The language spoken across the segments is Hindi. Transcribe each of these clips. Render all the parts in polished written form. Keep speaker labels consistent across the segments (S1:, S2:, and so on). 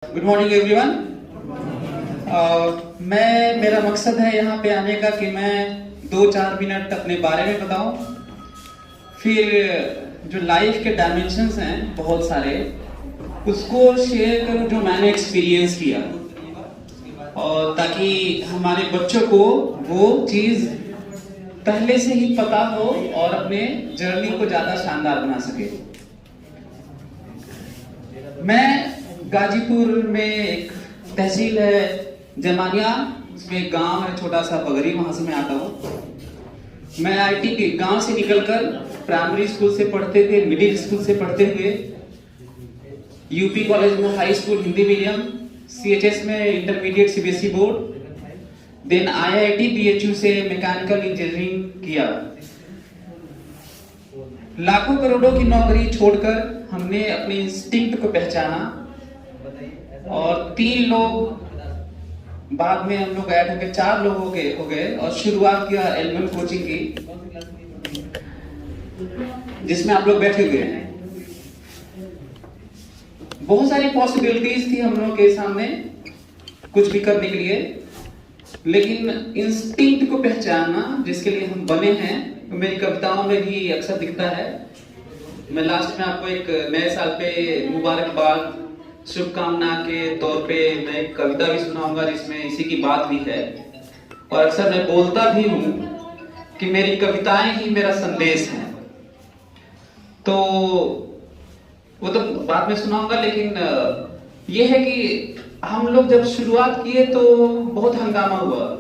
S1: Good morning everyone. मेरा मकसद है यहाँ पे आने का कि मैं 2-4 मिनट अपने बारे में बताऊं, फिर जो लाइफ के डायमेंशंस हैं बहुत सारे उसको शेयर करूं जो मैंने एक्सपीरियंस किया, और ताकि हमारे बच्चों को वो चीज़ पहले से ही पता हो और अपने जर्नी को ज़्यादा शानदार बना सके। मैं गाजीपुर में एक तहसील है जमानिया, उसमें एक गांव है छोटा सा बगरी, वहां से मैं आता हूँ। मैं आईटी के गांव से निकलकर प्राइमरी स्कूल से पढ़ते हुए, मिडिल स्कूल से पढ़ते हुए यूपी कॉलेज में high school Hindi medium, CHS में intermediate CBSE board, then IIT BHU से मैकेनिकल इंजीनियरिंग किया। लाखों करोड़ों की नौकरी छोड़कर हमने अपने इंस्टिंक्ट को पहचाना और 3 लोग बाद में हम लोग ऐड हो गए, 4 लोग हो गए और शुरुआत किया एलएमएम कोचिंग की, जिसमें आप लोग बैठे हुए हैं। बहुत सारी पॉसिबिलिटीज थी हम लोगों के सामने कुछ भी करने के लिए, लेकिन इंस्टिंक्ट को पहचानना जिसके लिए हम बने हैं, तो मेरी कविताओं में भी अक्सर दिखता है। मैं लास्ट में आपको एक नए साल पे मुबारकबाद शुभकामना के तौर पे मैं एक कविता भी सुनाऊंगा जिसमें इसी की बात भी है, और अक्सर मैं बोलता भी हूँ कि मेरी कविताएं ही मेरा संदेश है। तो वो तो बाद में सुनाऊंगा, लेकिन ये है कि हम लोग जब शुरुआत किए तो बहुत हंगामा हुआ।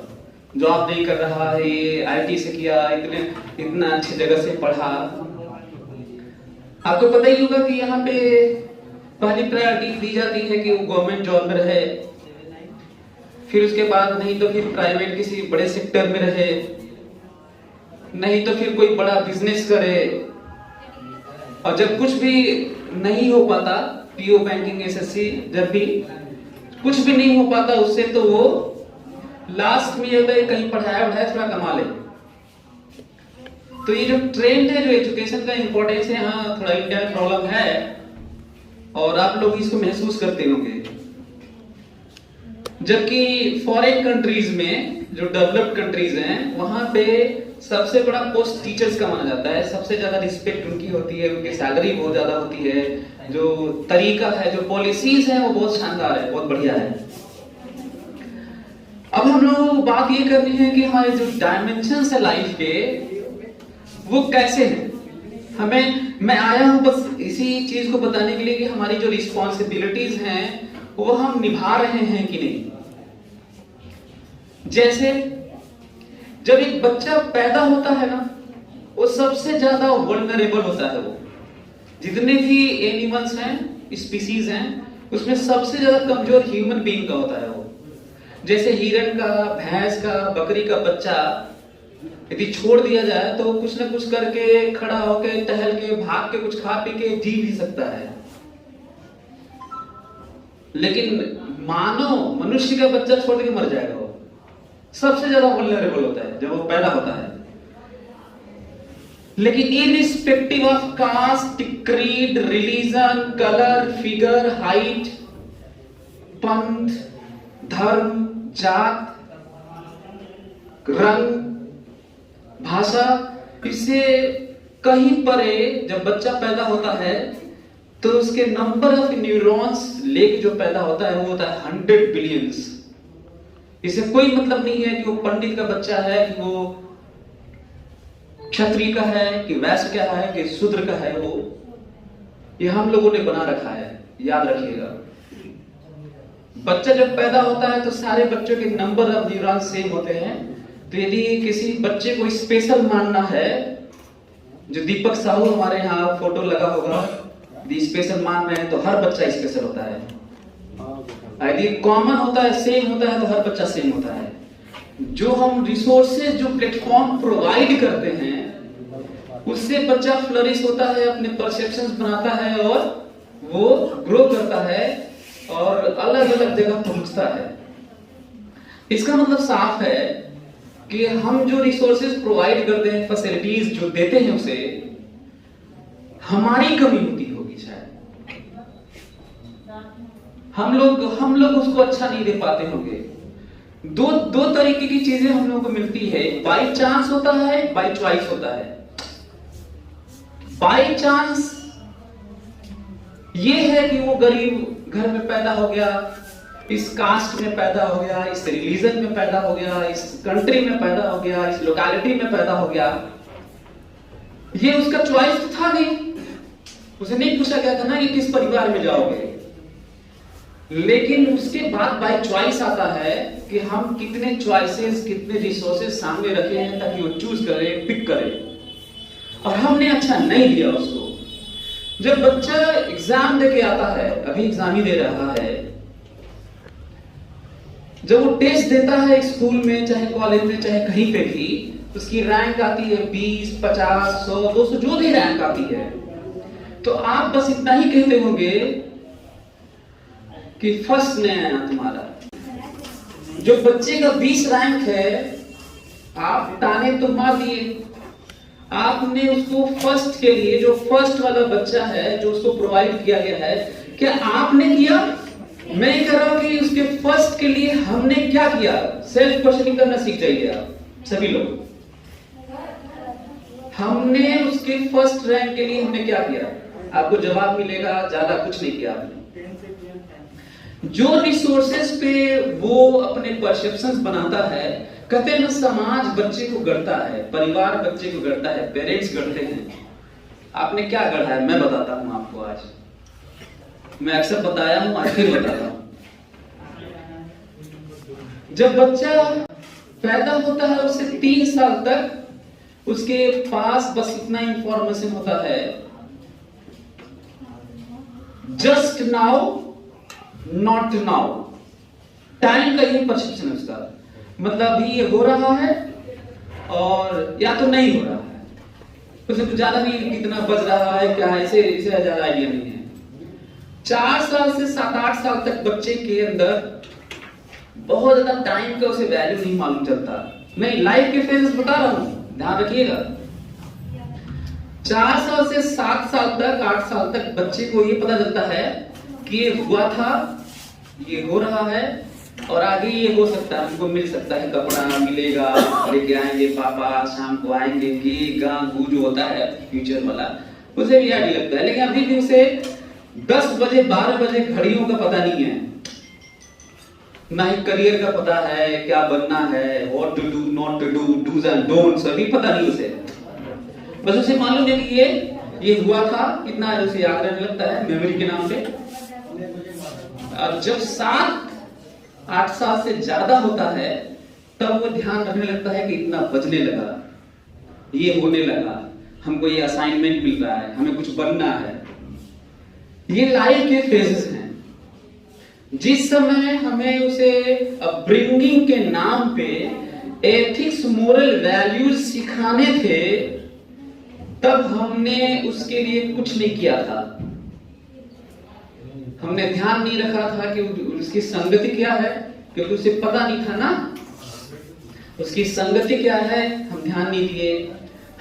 S1: जॉब नहीं कर रहा है, ये आईटी से किया, इतना अच्छी जगह से पढ़ा। आपको पता ही होगा कि यहाँ पे पहली प्रायोरिटी दी जाती है कि वो गवर्नमेंट जॉब में रहे, फिर उसके बाद नहीं तो फिर प्राइवेट किसी बड़े सेक्टर में रहे, नहीं तो फिर कोई बड़ा बिजनेस करे। और जब कुछ भी नहीं हो पाता, पीओ बैंकिंग एसएससी जब भी कुछ भी नहीं हो पाता उससे, तो वो लास्ट में अगर कहीं पढ़ाया थोड़ा कमा ले। तो ये जो ट्रेंड है, जो एजुकेशन का इंपॉर्टेंस है, यहाँ थोड़ा इंडिया में प्रॉब्लम है और आप लोग इसको महसूस करते होंगे। जबकि फॉरेन कंट्रीज में, जो डेवलप्ड कंट्रीज हैं, वहां पे सबसे बड़ा पोस्ट टीचर्स का माना जाता है, सबसे ज्यादा रिस्पेक्ट उनकी होती है, उनकी सैलरी बहुत ज्यादा होती है, जो तरीका है, जो पॉलिसीज है वो बहुत शानदार है, बहुत बढ़िया है। अब हम लोग बात ये करनी है कि हमारे जो डायमेंशंस है लाइफ के वो कैसे हैं। मैं आया हूं बस इसी चीज को बताने के लिए कि हमारी जो रिस्पॉन्सिबिलिटीज हैं वो हम निभा रहे हैं कि नहीं। जैसे जब एक बच्चा पैदा होता है ना, वो सबसे ज्यादा वल्नरेबल होता है। वो जितने भी एनिमल्स हैं, स्पीसीज हैं, उसमें सबसे ज्यादा कमजोर ह्यूमन बीइंग का होता है वो। जैसे हिरण का, भैंस का, बकरी का बच्चा यदि छोड़ दिया जाए तो कुछ न कुछ करके, खड़ा होके, टहल के, भाग के, कुछ खा पी के जी भी सकता है। लेकिन मनुष्य का बच्चा छोड़ के मर जाएगा। वो सबसे ज्यादा वल्नरेबल होता है जब वो पैदा होता है। लेकिन irrespective of caste, creed, religion, colour, figure, height, पंथ, धर्म, जात, रंग, भाषा, इससे कहीं परे जब बच्चा पैदा होता है तो उसके नंबर ऑफ न्यूरॉन्स लेके जो पैदा होता है वो होता है 100 बिलियंस। इसे कोई मतलब नहीं है कि वो पंडित का बच्चा है, कि वो क्षत्रिय का है, कि वैश्य का है, कि शूद्र का है। वो ये हम लोगों ने बना रखा है, याद रखिएगा। बच्चा जब पैदा होता है तो सारे बच्चों के नंबर ऑफ न्यूरॉन्स सेम होते हैं। तो यदि किसी बच्चे को स्पेशल मानना है, जो दीपक साहू हमारे यहाँ फोटो लगा होगा, यदि स्पेशल मान रहे हैं तो हर बच्चा स्पेशल होता है। यदि कॉमन होता है, सेम होता है, तो हर बच्चा सेम होता है। जो हम रिसोर्सेज, जो प्लेटफॉर्म प्रोवाइड करते हैं, उससे बच्चा फ्लरिश होता है, अपने परसेप्शंस बनाता है और वो ग्रो करता है और अलग अलग जगह पहुंचता है। इसका मतलब साफ है कि हम जो रिसोर्सेज प्रोवाइड करते हैं, फैसिलिटीज जो देते हैं, उसे हमारी कमी होती होगी शायद। हम लोग उसको अच्छा नहीं दे पाते होंगे। दो तरीके की चीजें हम लोगों को मिलती है, बाई चांस होता है, बाई चॉइस होता है। बाई चांस ये है कि वो गरीब घर में पैदा हो गया, इस कास्ट में पैदा हो गया, इस रिलीजन में पैदा हो गया, इस कंट्री में पैदा हो गया, इस लोकेलिटी में पैदा हो गया। ये उसका चॉइस तो था नहीं, उसे नहीं पूछा गया था ना कि किस परिवार में जाओगे। लेकिन उसके बाद बाय चॉइस आता है कि हम कितने चॉइसेस, कितने रिसोर्सेज सामने रखे हैं ताकि वो चूज करे, पिक करे, और हमने अच्छा नहीं दिया उसको। जब बच्चा एग्जाम देके आता है, अभी एग्जाम ही दे रहा है, जब वो टेस्ट देता है स्कूल में, चाहे कॉलेज में, चाहे कहीं पे भी, उसकी रैंक आती है 20, 50, 100, 200, जो भी रैंक आती है, तो आप बस इतना ही कहते होंगे कि फर्स्ट ने आया तुम्हारा। जो बच्चे का 20 रैंक है, आप ताने तो मार दिए, आपने उसको फर्स्ट के लिए, जो फर्स्ट वाला बच्चा है, जो उसको प्रोवाइड किया गया है, क्या आपने किया? मैं कह रहा हूं कि उसके फर्स्ट के लिए हमने क्या किया? सेल्फ क्वेश्चनिंग करना सीख जाइए आप सभी लोग। हमने उसके फर्स्ट रैंक के लिए हमने क्या किया? आपको जवाब मिलेगा, ज्यादा कुछ नहीं किया आपने। जो रिसोर्सेस पे वो अपने परसेप्शंस बनाता है, कहते हैं ना, समाज बच्चे को गढ़ता है, परिवार बच्चे को गढ़ता है, पेरेंट्स गढ़ते हैं। आपने क्या गढ़ा है? मैं बताता हूं आपको आज। मैं अक्सर बताया हूं, आज फिर बताता हूं। जब बच्चा पैदा होता है, उससे 3 साल तक उसके पास बस इतना इंफॉर्मेशन होता है, just now, not now. Time का यही परसेप्शन है उसका। मतलब अभी ये हो रहा है और या तो नहीं हो रहा है, उसे तो ज्यादा नहीं, कितना बज रहा है, क्या है, इसे ज्यादा आइडिया नहीं है। 4 साल से 7-8 साल तक बच्चे के अंदर बहुत ज्यादा टाइम का उसे वैल्यू नहीं मालूम चलता। मैं लाइफ के फेजेस बता रहा हूं, ध्यान रखिएगा। 4 साल से 7 साल तक, 8 साल तक बच्चे को ये पता चलता है कि ये हुआ था, ये हो रहा है, और आगे ये हो सकता है, हमको मिल सकता है, कपड़ा मिलेगा, लेके आएंगे पापा, शाम को आएंगे, केक, गू जो होता है फ्यूचर वाला, उसे भी आइडिया लगता है। लेकिन अभी भी उसे 10 बजे 12 बजे घड़ियों का पता नहीं है, ना ही करियर का पता है, क्या बनना है, what to do, not to do, do's and don'ts अभी पता नहीं उसे। बस उसे मालूम है कि ये हुआ था, कितना है उसे याद रहने लगता है मेमोरी के नाम पे। अब जब 7-8 साल से ज्यादा होता है, तब वो ध्यान रखने लगता है कि इतना बजने लगा, ये होने लगा, हमको ये असाइनमेंट मिल रहा है, हमें कुछ बनना है। ये लाइफ के फेजेस हैं। जिस समय हमें उसे अपब्रिंगिंग के नाम पे एथिक्स, मोरल वैल्यूज सिखाने थे, तब हमने उसके लिए कुछ नहीं किया था। हमने ध्यान नहीं रखा था कि उसकी संगति क्या है, क्योंकि उसे पता नहीं था ना उसकी संगति क्या है। हम ध्यान नहीं दिए,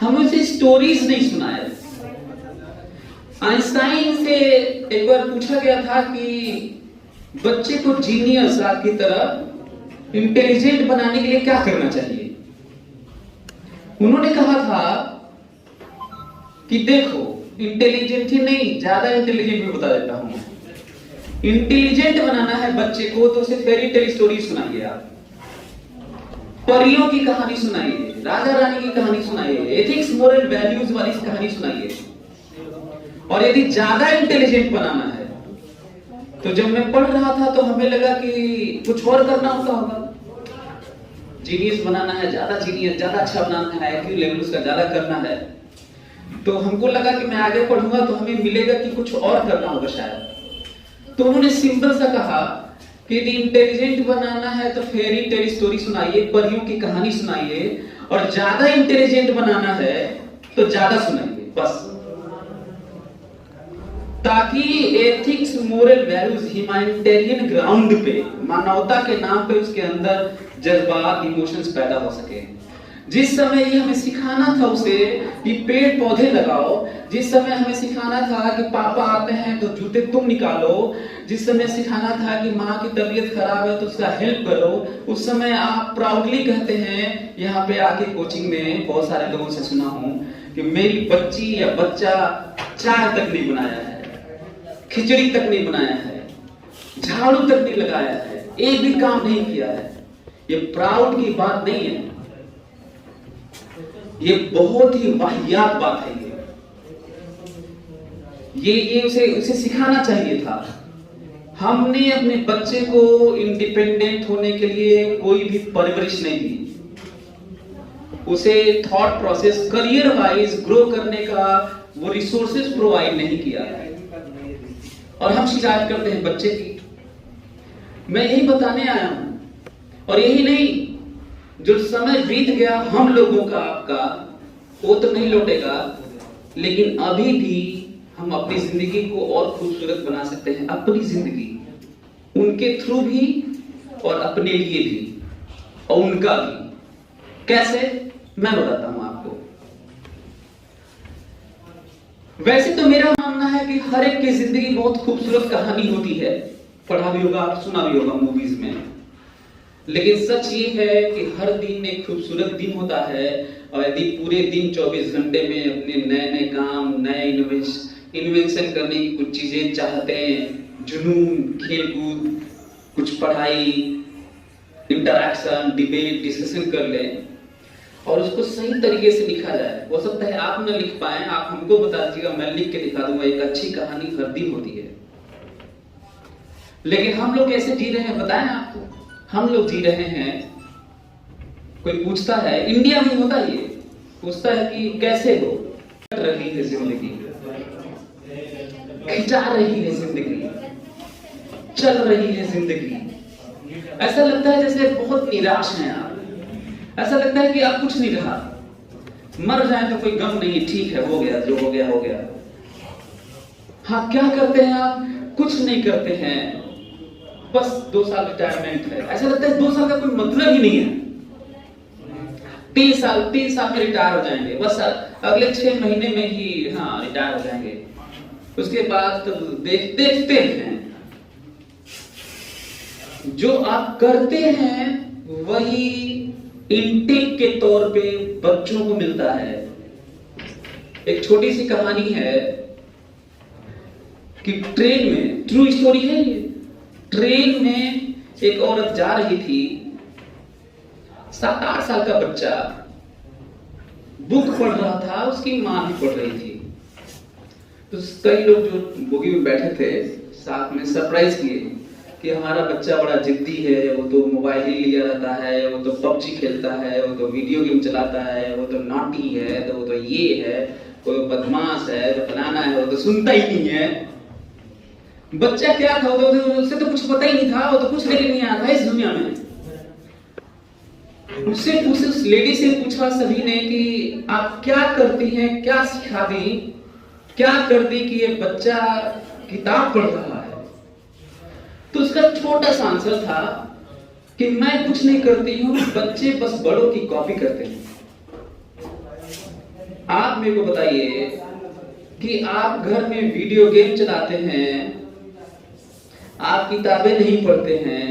S1: हम उसे स्टोरीज नहीं सुनाए। आइंस्टाइन से एक बार पूछा गया था कि बच्चे को जीनियस की तरह इंटेलिजेंट बनाने के लिए क्या करना चाहिए। उन्होंने कहा था कि देखो, इंटेलिजेंट ही नहीं, ज्यादा इंटेलिजेंट भी बता देता हूं। इंटेलिजेंट बनाना है बच्चे को तो उसे फेरी टेल स्टोरी सुनाइए, आप परियों की कहानी सुनाइए, राजा रानी की कहानी सुनाइए, एथिक्स मोरल वैल्यूज वाली कहानी सुनाइए। और यदि ज्यादा इंटेलिजेंट बनाना है, तो जब मैं पढ़ रहा था तो हमें लगा कि कुछ और करना होगा। जीनियस बनाना है, ज्यादा जीनियस, ज्यादा अच्छा बनाना है, IQ लेवल उसका ज्यादा करना है, तो हमको लगा कि मैं आगे पढ़ूंगा तो हमें मिलेगा कि कुछ और करना होगा शायद। तो उन्होंने सिंपल सा कहा कि यदि इंटेलिजेंट बनाना है तो फेरी टेल स्टोरी सुनाइए, परियों की कहानी सुनाइए, और ज्यादा इंटेलिजेंट बनाना है तो ज्यादा सुनाइए, बस। ताकि ethics, moral values, humanitarian ground पे, मानवता के नाम पे उसके अंदर जज्बात, इमोशंस पैदा हो सके। जिस समय ये हमें सिखाना था उसे कि पेड़ पौधे लगाओ, जिस समय हमें सिखाना था कि पापा आते हैं तो जूते तुम निकालो, जिस समय सिखाना था कि माँ की तबीयत खराब है तो उसका हेल्प करो, उस समय आप प्राउडली कहते हैं, यहाँ पे आके कोचिंग में बहुत सारे लोगों से सुना हूँ कि मेरी बच्ची या बच्चा चाय तक नहीं बनाया है, खिचड़ी तक नहीं बनाया है, झाड़ू तक नहीं लगाया है, एक भी काम नहीं किया है। ये प्राउड की बात नहीं है, ये बहुत ही वाहियात बात है। ये उसे सिखाना चाहिए था। हमने अपने बच्चे को इंडिपेंडेंट होने के लिए कोई भी परवरिश नहीं दी, उसे thought process career wise grow करने का वो रिसोर्सेज प्रोवाइड नहीं किया है। और हम शिकायत करते हैं बच्चे की। मैं यही बताने आया हूं, और यही नहीं, जो समय बीत गया हम लोगों का आपका वो तो नहीं लौटेगा, लेकिन अभी भी हम अपनी जिंदगी को और खूबसूरत बना सकते हैं। अपनी जिंदगी उनके थ्रू भी और अपने लिए भी और उनका भी। कैसे, मैं बताता हूं आपको। वैसे तो मेरा मानना है कि हर एक की जिंदगी बहुत खूबसूरत कहानी होती है, पढ़ा भी होगा, आप सुना भी होगा मूवीज में। लेकिन सच ये है कि हर दिन एक खूबसूरत दिन होता है, और यदि पूरे दिन 24 घंटे में अपने नए नए काम, नए इन्वेंशन करने की कुछ चीजें चाहते हैं, जुनून, खेलकूद, कुछ पढ़ाई, इंटरैक्शन, डिबेट, डिस्कशन कर लें और उसको सही तरीके से लिखा जाए। हो सकता है आप न लिख पाए, आप हमको बता दीजिएगा, मैं लिख के दिखा दूंगा। एक अच्छी कहानी हर दिन होती है। लेकिन हम लोग कैसे जी रहे हैं बताएं आपको। हम लोग जी रहे हैं, कोई पूछता है, इंडिया में होता है, ये पूछता है कि कैसे हो, कट रही है जिंदगी, खिंचा रही है जिंदगी, चल रही है जिंदगी। ऐसा लगता है जैसे बहुत निराश हैं आप। ऐसा लगता है कि अब कुछ नहीं रहा, मर जाए तो कोई गम नहीं, ठीक है, हो गया, जो हो गया हो गया। हाँ, क्या करते हैं आप? कुछ नहीं करते हैं, बस 2 साल रिटायरमेंट है। ऐसा लगता है 2 साल का कोई मतलब ही नहीं है। 3 साल में रिटायर हो जाएंगे, बस अगले 6 महीने में ही हाँ रिटायर हो जाएंगे। उसके बाद तो देखते हैं, जो आप करते हैं वही इनटेक के तौर पे बच्चों को मिलता है। एक छोटी सी कहानी है कि ट्रेन में, ट्रू स्टोरी है ये, ट्रेन में एक औरत जा रही थी, 7-8 साल का बच्चा बुक पढ़ रहा था, उसकी मां भी पढ़ रही थी। तो कई लोग जो बोगी में बैठे थे साथ में सरप्राइज किए कि हमारा बच्चा बड़ा जिद्दी है, वो तो मोबाइल ही लिया रहता है, वो तो पबजी खेलता है, वो तो वीडियो गेम चलाता है, वो तो नॉटी है, तो वो तो ये है, वो तो बदमाश है, तो फलाना है, वो तो सुनता ही नहीं है। बच्चा क्या था, उससे तो कुछ पता ही नहीं था, वो तो कुछ लेके नहीं आया था इस दुनिया में। उससे उस लेडी से पूछा सभी ने कि आप क्या करती हैं, क्या सिखा दी, क्या कर दी कि ये बच्चा किताब पढ़ रहा है। तो उसका छोटा सा आंसर था कि मैं कुछ नहीं करती हूं, बच्चे बस बड़ों की कॉपी करते हैं। आप मेरे को बताइए कि आप घर में वीडियो गेम चलाते हैं, आप किताबें नहीं पढ़ते हैं,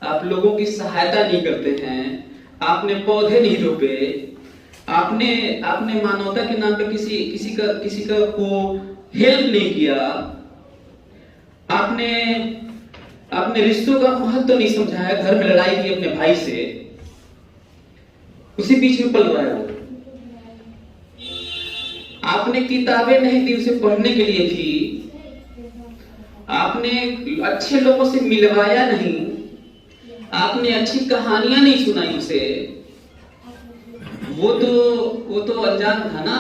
S1: आप लोगों की सहायता नहीं करते हैं, आपने पौधे नहीं रोपे, आपने मानवता के नाम पे किसी का को हेल्प नहीं किया, आपने रिश्तों का महत्व नहीं समझाया, घर में लड़ाई की अपने भाई से, उसी बीच में पल रहा है वो। आपने किताबें नहीं दी उसे पढ़ने के लिए भी, आपने अच्छे लोगों से मिलवाया नहीं, आपने अच्छी कहानियां नहीं सुनाई उसे। वो तो अनजान था ना,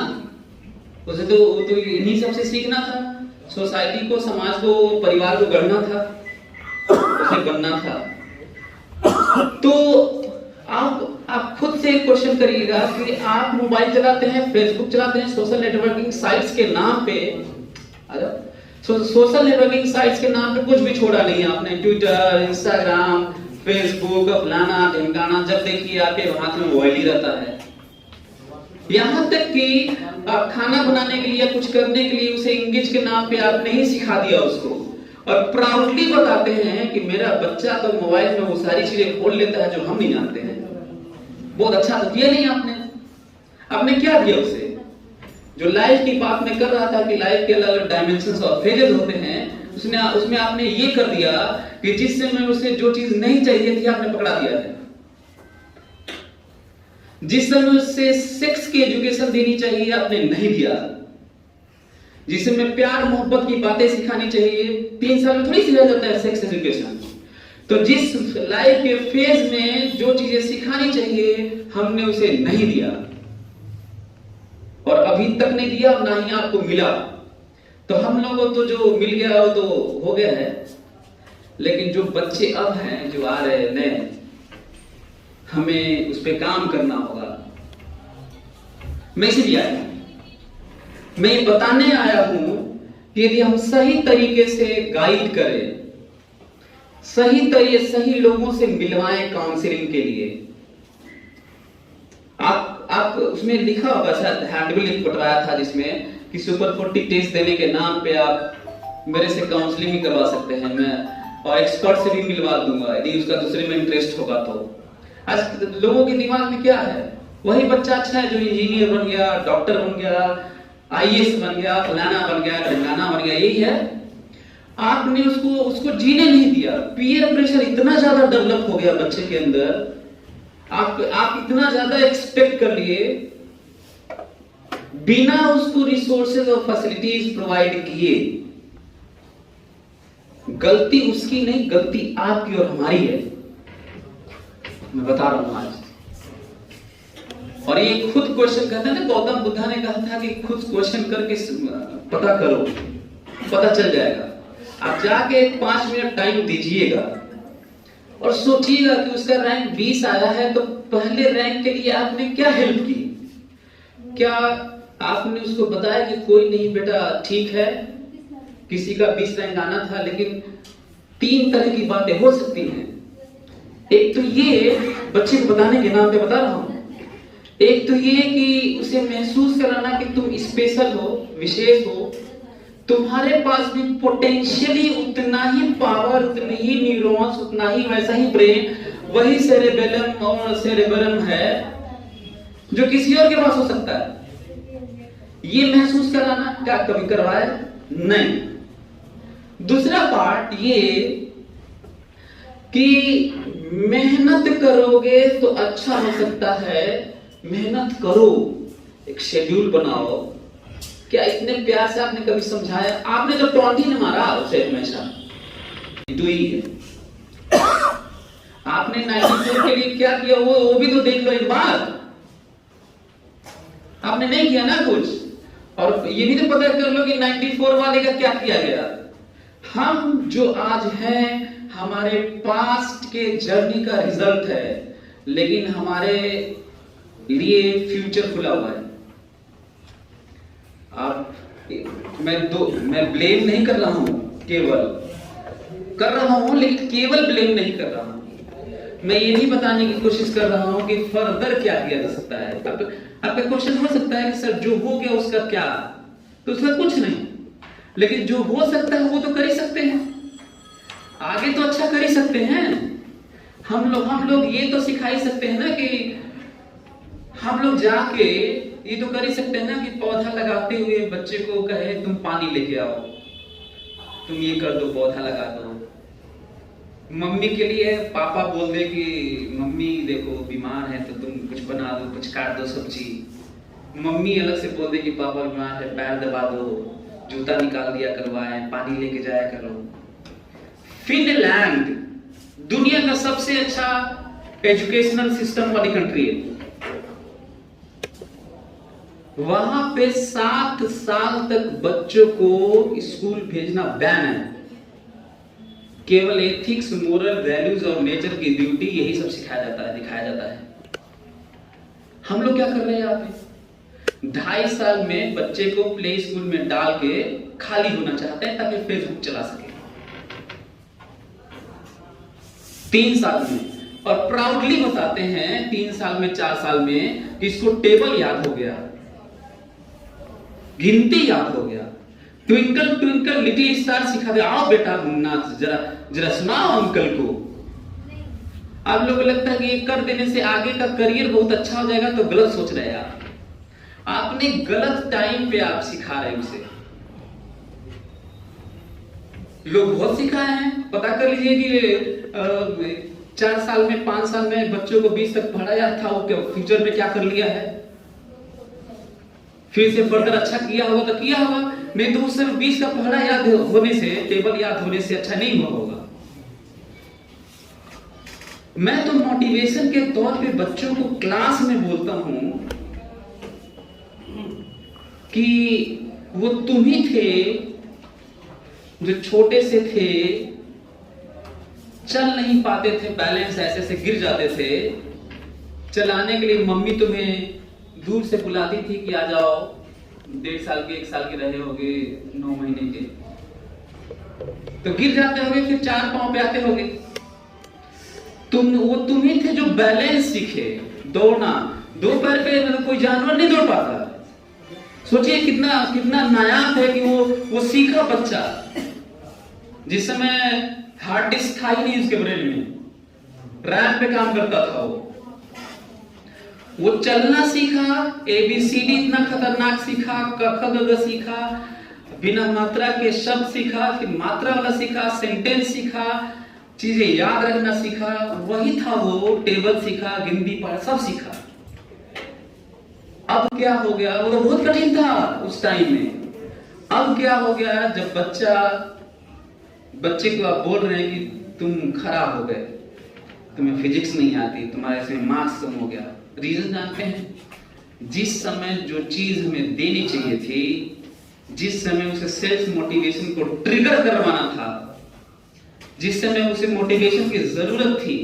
S1: उसे तो वो तो इन्हीं सबसे सीखना था। सोसाइटी को, समाज को, परिवार को गढ़ना था, उसे बनना था। तो आप खुद से क्वेश्चन करिएगा कि आप मोबाइल चलाते हैं, फेसबुक चलाते हैं, सोशल नेटवर्किंग साइट्स के नाम पे, सोशल नेटवर्किंग साइट्स के नाम पे कुछ भी छोड़ा नहीं आपने। ट्विटर, इंस्टाग्राम, फेसबुक, फलाना ढिमकाना, जब देखिए आपके हाथ में मोबाइल ही रहता है। यहाँ तक कि आप खाना बनाने के लिए, कुछ करने के लिए उसे इंग्लिश के नाम पे आपने ही सिखा दिया उसको, और प्राउडली बताते हैं कि मेरा बच्चा तो मोबाइल में वो सारी चीजें खोल लेता है जो हम नहीं जानते हैं। बहुत अच्छा तो किया नहीं आपने क्या दिया उसे? जो लाइफ की बात में कर रहा था कि लाइफ के अलग अलग डायमेंशंस और फेजेस होते हैं, उसमें आपने ये कर दिया कि जिस समय उसे जो चीज नहीं चाहिए थी आपने पकड़ा दिया है। जिस समय उसे सेक्स की एजुकेशन देनी चाहिए आपने नहीं दिया। जिस समय प्यार मोहब्बत की बातें सिखानी चाहिए, 3 साल में थोड़ी सिखाया जाता है सेक्स एजुकेशन। तो जिस लाइफ के फेज में जो चीजें सिखानी चाहिए हमने उसे नहीं दिया, और अभी तक नहीं दिया, ना ही आपको मिला। तो हम लोगों को तो जो मिल गया वो तो हो गया है, लेकिन जो बच्चे अब हैं, जो आ रहे नए, हमें उस पे काम करना होगा। मैं इसीलिए आया हूं, मैं ये बताने आया हूं कि यदि हम सही तरीके से गाइड करें, सही लोगों से मिलवाएं काउंसलिंग के लिए। आप उसमें लिखा होगा, शायद हैंडबिल एक पटवाया था जिसमें कि सुपर 40 टेस्ट देने के नाम पे आप मेरे से काउंसलिंग भी करवा सकते हैं, मैं और एक्सपर्ट से भी मिलवा दूंगा यदि उसका दूसरे में इंटरेस्ट होगा। तो आज लोगों के दिमाग में क्या है, वही बच्चा अच्छा है जो इंजीनियर बन गया, डॉक्टर बन गया, आईएएस बन गया, फलाना बन गया, ढंगाना बन गया, यही है। आपने उसको जीने नहीं दिया। पीयर प्रेशर इतना ज्यादा डेवलप हो गया बच्चे के अंदर, आप इतना ज्यादा एक्सपेक्ट कर लिए बिना उसको रिसोर्सेज और फैसिलिटीज प्रोवाइड किए। गलती उसकी नहीं, गलती आपकी और हमारी है, मैं बता रहा हूं आज। और ये खुद क्वेश्चन कहते हैं ना, गौतम बुद्धा ने कहा था कि खुद क्वेश्चन करके पता करो, पता चल जाएगा। आप जाके 5 मिनट टाइम दीजिएगा और सोचिएगा कि उसका रैंक 20 आया है, तो पहले रैंक के लिए आपने क्या हेल्प की? क्या आपने उसको बताया कि कोई नहीं बेटा, ठीक है, किसी का 20 रैंक आना था, लेकिन 3 तरह की बातें हो सकती हैं। एक तो ये बच्चे को बताने के नाम पे बता रहा हूं, एक तो ये कि उसे महसूस कराना कि तुम स्पेशल हो, विशेष हो, तुम्हारे पास भी पोटेंशियली उतना ही पावर, उतनी ही न्यूरॉन्स, उतना ही वैसा ही ब्रेन, वही सेरेबेलम और सेरेबरम है जो किसी और के पास हो सकता है। ये महसूस कराना क्या कभी करवाया? नहीं। दूसरा पार्ट ये कि मेहनत करोगे तो अच्छा हो सकता है, मेहनत करो, एक शेड्यूल बनाओ। क्या इतने प्यार से आपने कभी समझाया? आपने तो टॉन्टी ने मारा उसे हमेशा, आपने 94 के लिए क्या किया वो भी तो देख लो एक बार। आपने नहीं किया ना कुछ, और ये भी तो पता कर लो कि 94 वाले का क्या किया गया। हम जो आज हैं हमारे पास्ट के जर्नी का रिजल्ट है, लेकिन हमारे लिए फ्यूचर खुला हुआ है। मैं ब्लेम नहीं कर रहा हूं, केवल कर रहा हूं, लेकिन केवल ब्लेम नहीं कर रहा हूं। मैं ये नहीं बताने की कोशिश कर रहा हूं कि फर्दर क्या किया जा सकता है। आपका क्वेश्चन हो सकता है कि सर जो हो गया उसका क्या? तो उसका कुछ नहीं, लेकिन जो हो सकता है वो तो कर ही सकते हैं, आगे तो अच्छा कर ही सकते हैं। हम लोग ये तो सिखा ही सकते हैं ना कि हम लोग जाके ये तो कर ही सकते हैं ना कि पौधा लगाते हुए बच्चे को कहे तुम पानी लेके आओ, तुम ये कर दो, पौधा लगा दो। मम्मी के लिए पापा बोल दे कि मम्मी देखो बीमार है तो तुम कुछ बना दो, कुछ काट दो सब्जी। मम्मी अलग से बोल दे कि पापा बीमार है, पैर दबा दो, जूता निकाल दिया करवाए, पानी लेके जाया करो। फिनलैंड दुनिया का सबसे अच्छा एजुकेशनल सिस्टम वाली कंट्री है। वहां पे 7 साल तक बच्चों को स्कूल भेजना बैन है। केवल एथिक्स, मोरल वैल्यूज और नेचर की ड्यूटी, यही सब सिखाया जाता है, दिखाया जाता है। हम लोग क्या कर रहे हैं यहाँ पे? 2.5 साल में बच्चे को प्ले स्कूल में डाल के खाली होना चाहते हैं ताकि फेसबुक चला सके। 3 साल में, और प्राउडली बताते हैं 3 साल में 4 साल में कि इसको टेबल याद हो गया, गिनती याद हो गया, ट्विंकल ट्विंकल लिटिल स्टार सिखा दे, आओ बेटा नाच जरा जरा सुनाओ अंकल को। आप लोगों को लगता है कि ये कर देने से आगे का करियर बहुत अच्छा हो जाएगा, तो गलत सोच रहे हैं आप। आपने गलत टाइम पे आप सिखा रहे हैं उसे। लोग बहुत सिखाए हैं, पता कर लीजिए कि 4 साल में 5 साल में बच्चों को 20 तक पढ़ाया था, वो फ्यूचर में क्या कर लिया है, फिर से फर्दर अच्छा किया होगा तो किया होगा, नहीं तो उस समय 20 का पढ़ा याद होने से, टेबल याद होने से अच्छा नहीं हुआ होगा। मैं तो मोटिवेशन के तौर पे बच्चों को क्लास में बोलता हूं कि वो तुम ही थे जो छोटे से थे, चल नहीं पाते थे, बैलेंस ऐसे से गिर जाते थे, चलाने के लिए मम्मी तुम्हें दूर से बुलाती थी कि आ जाओ, 1.5 साल के 1 साल के रहे होगे, 9 महीने के, तो गिर जाते होगे, फिर 4 पांव पे आते होगे। तुम ही थे जो बैलेंस सीखे, दौड़ना, 2 पैर पे कोई जानवर नहीं दौड़ पाता। सोचिए कितना कितना नायाब है कि वो सीखा बच्चा, जिस समय हार्ड डिस्क था ही नहीं उसके ब्रेन में, रैम पे काम करता था वो चलना सीखा, ABCD इतना खतरनाक सीखा, क ख ग घ सीखा, बिना मात्रा के शब्द सीखा, फिर मात्रा वाला सीखा, सेंटेंस सीखा, चीजें याद रखना सीखा, वही था वो, टेबल सीखा, गिनती पढ़ा, सब सीखा। अब क्या हो गया, वो तो बहुत कठिन था उस टाइम में। अब क्या हो गया, जब बच्चे को आप बोल रहे हैं कि तुम खराब हो गए, तुम्हें फिजिक्स नहीं आती, तुम्हारे इसमें मार्क्स कम हो गया, रीजन जानते हैं? जिस समय जो चीज हमें देनी चाहिए थी, जिस समय उसे सेल्फ मोटिवेशन को ट्रिगर करवाना था, जिस समय उसे मोटिवेशन की जरूरत थी,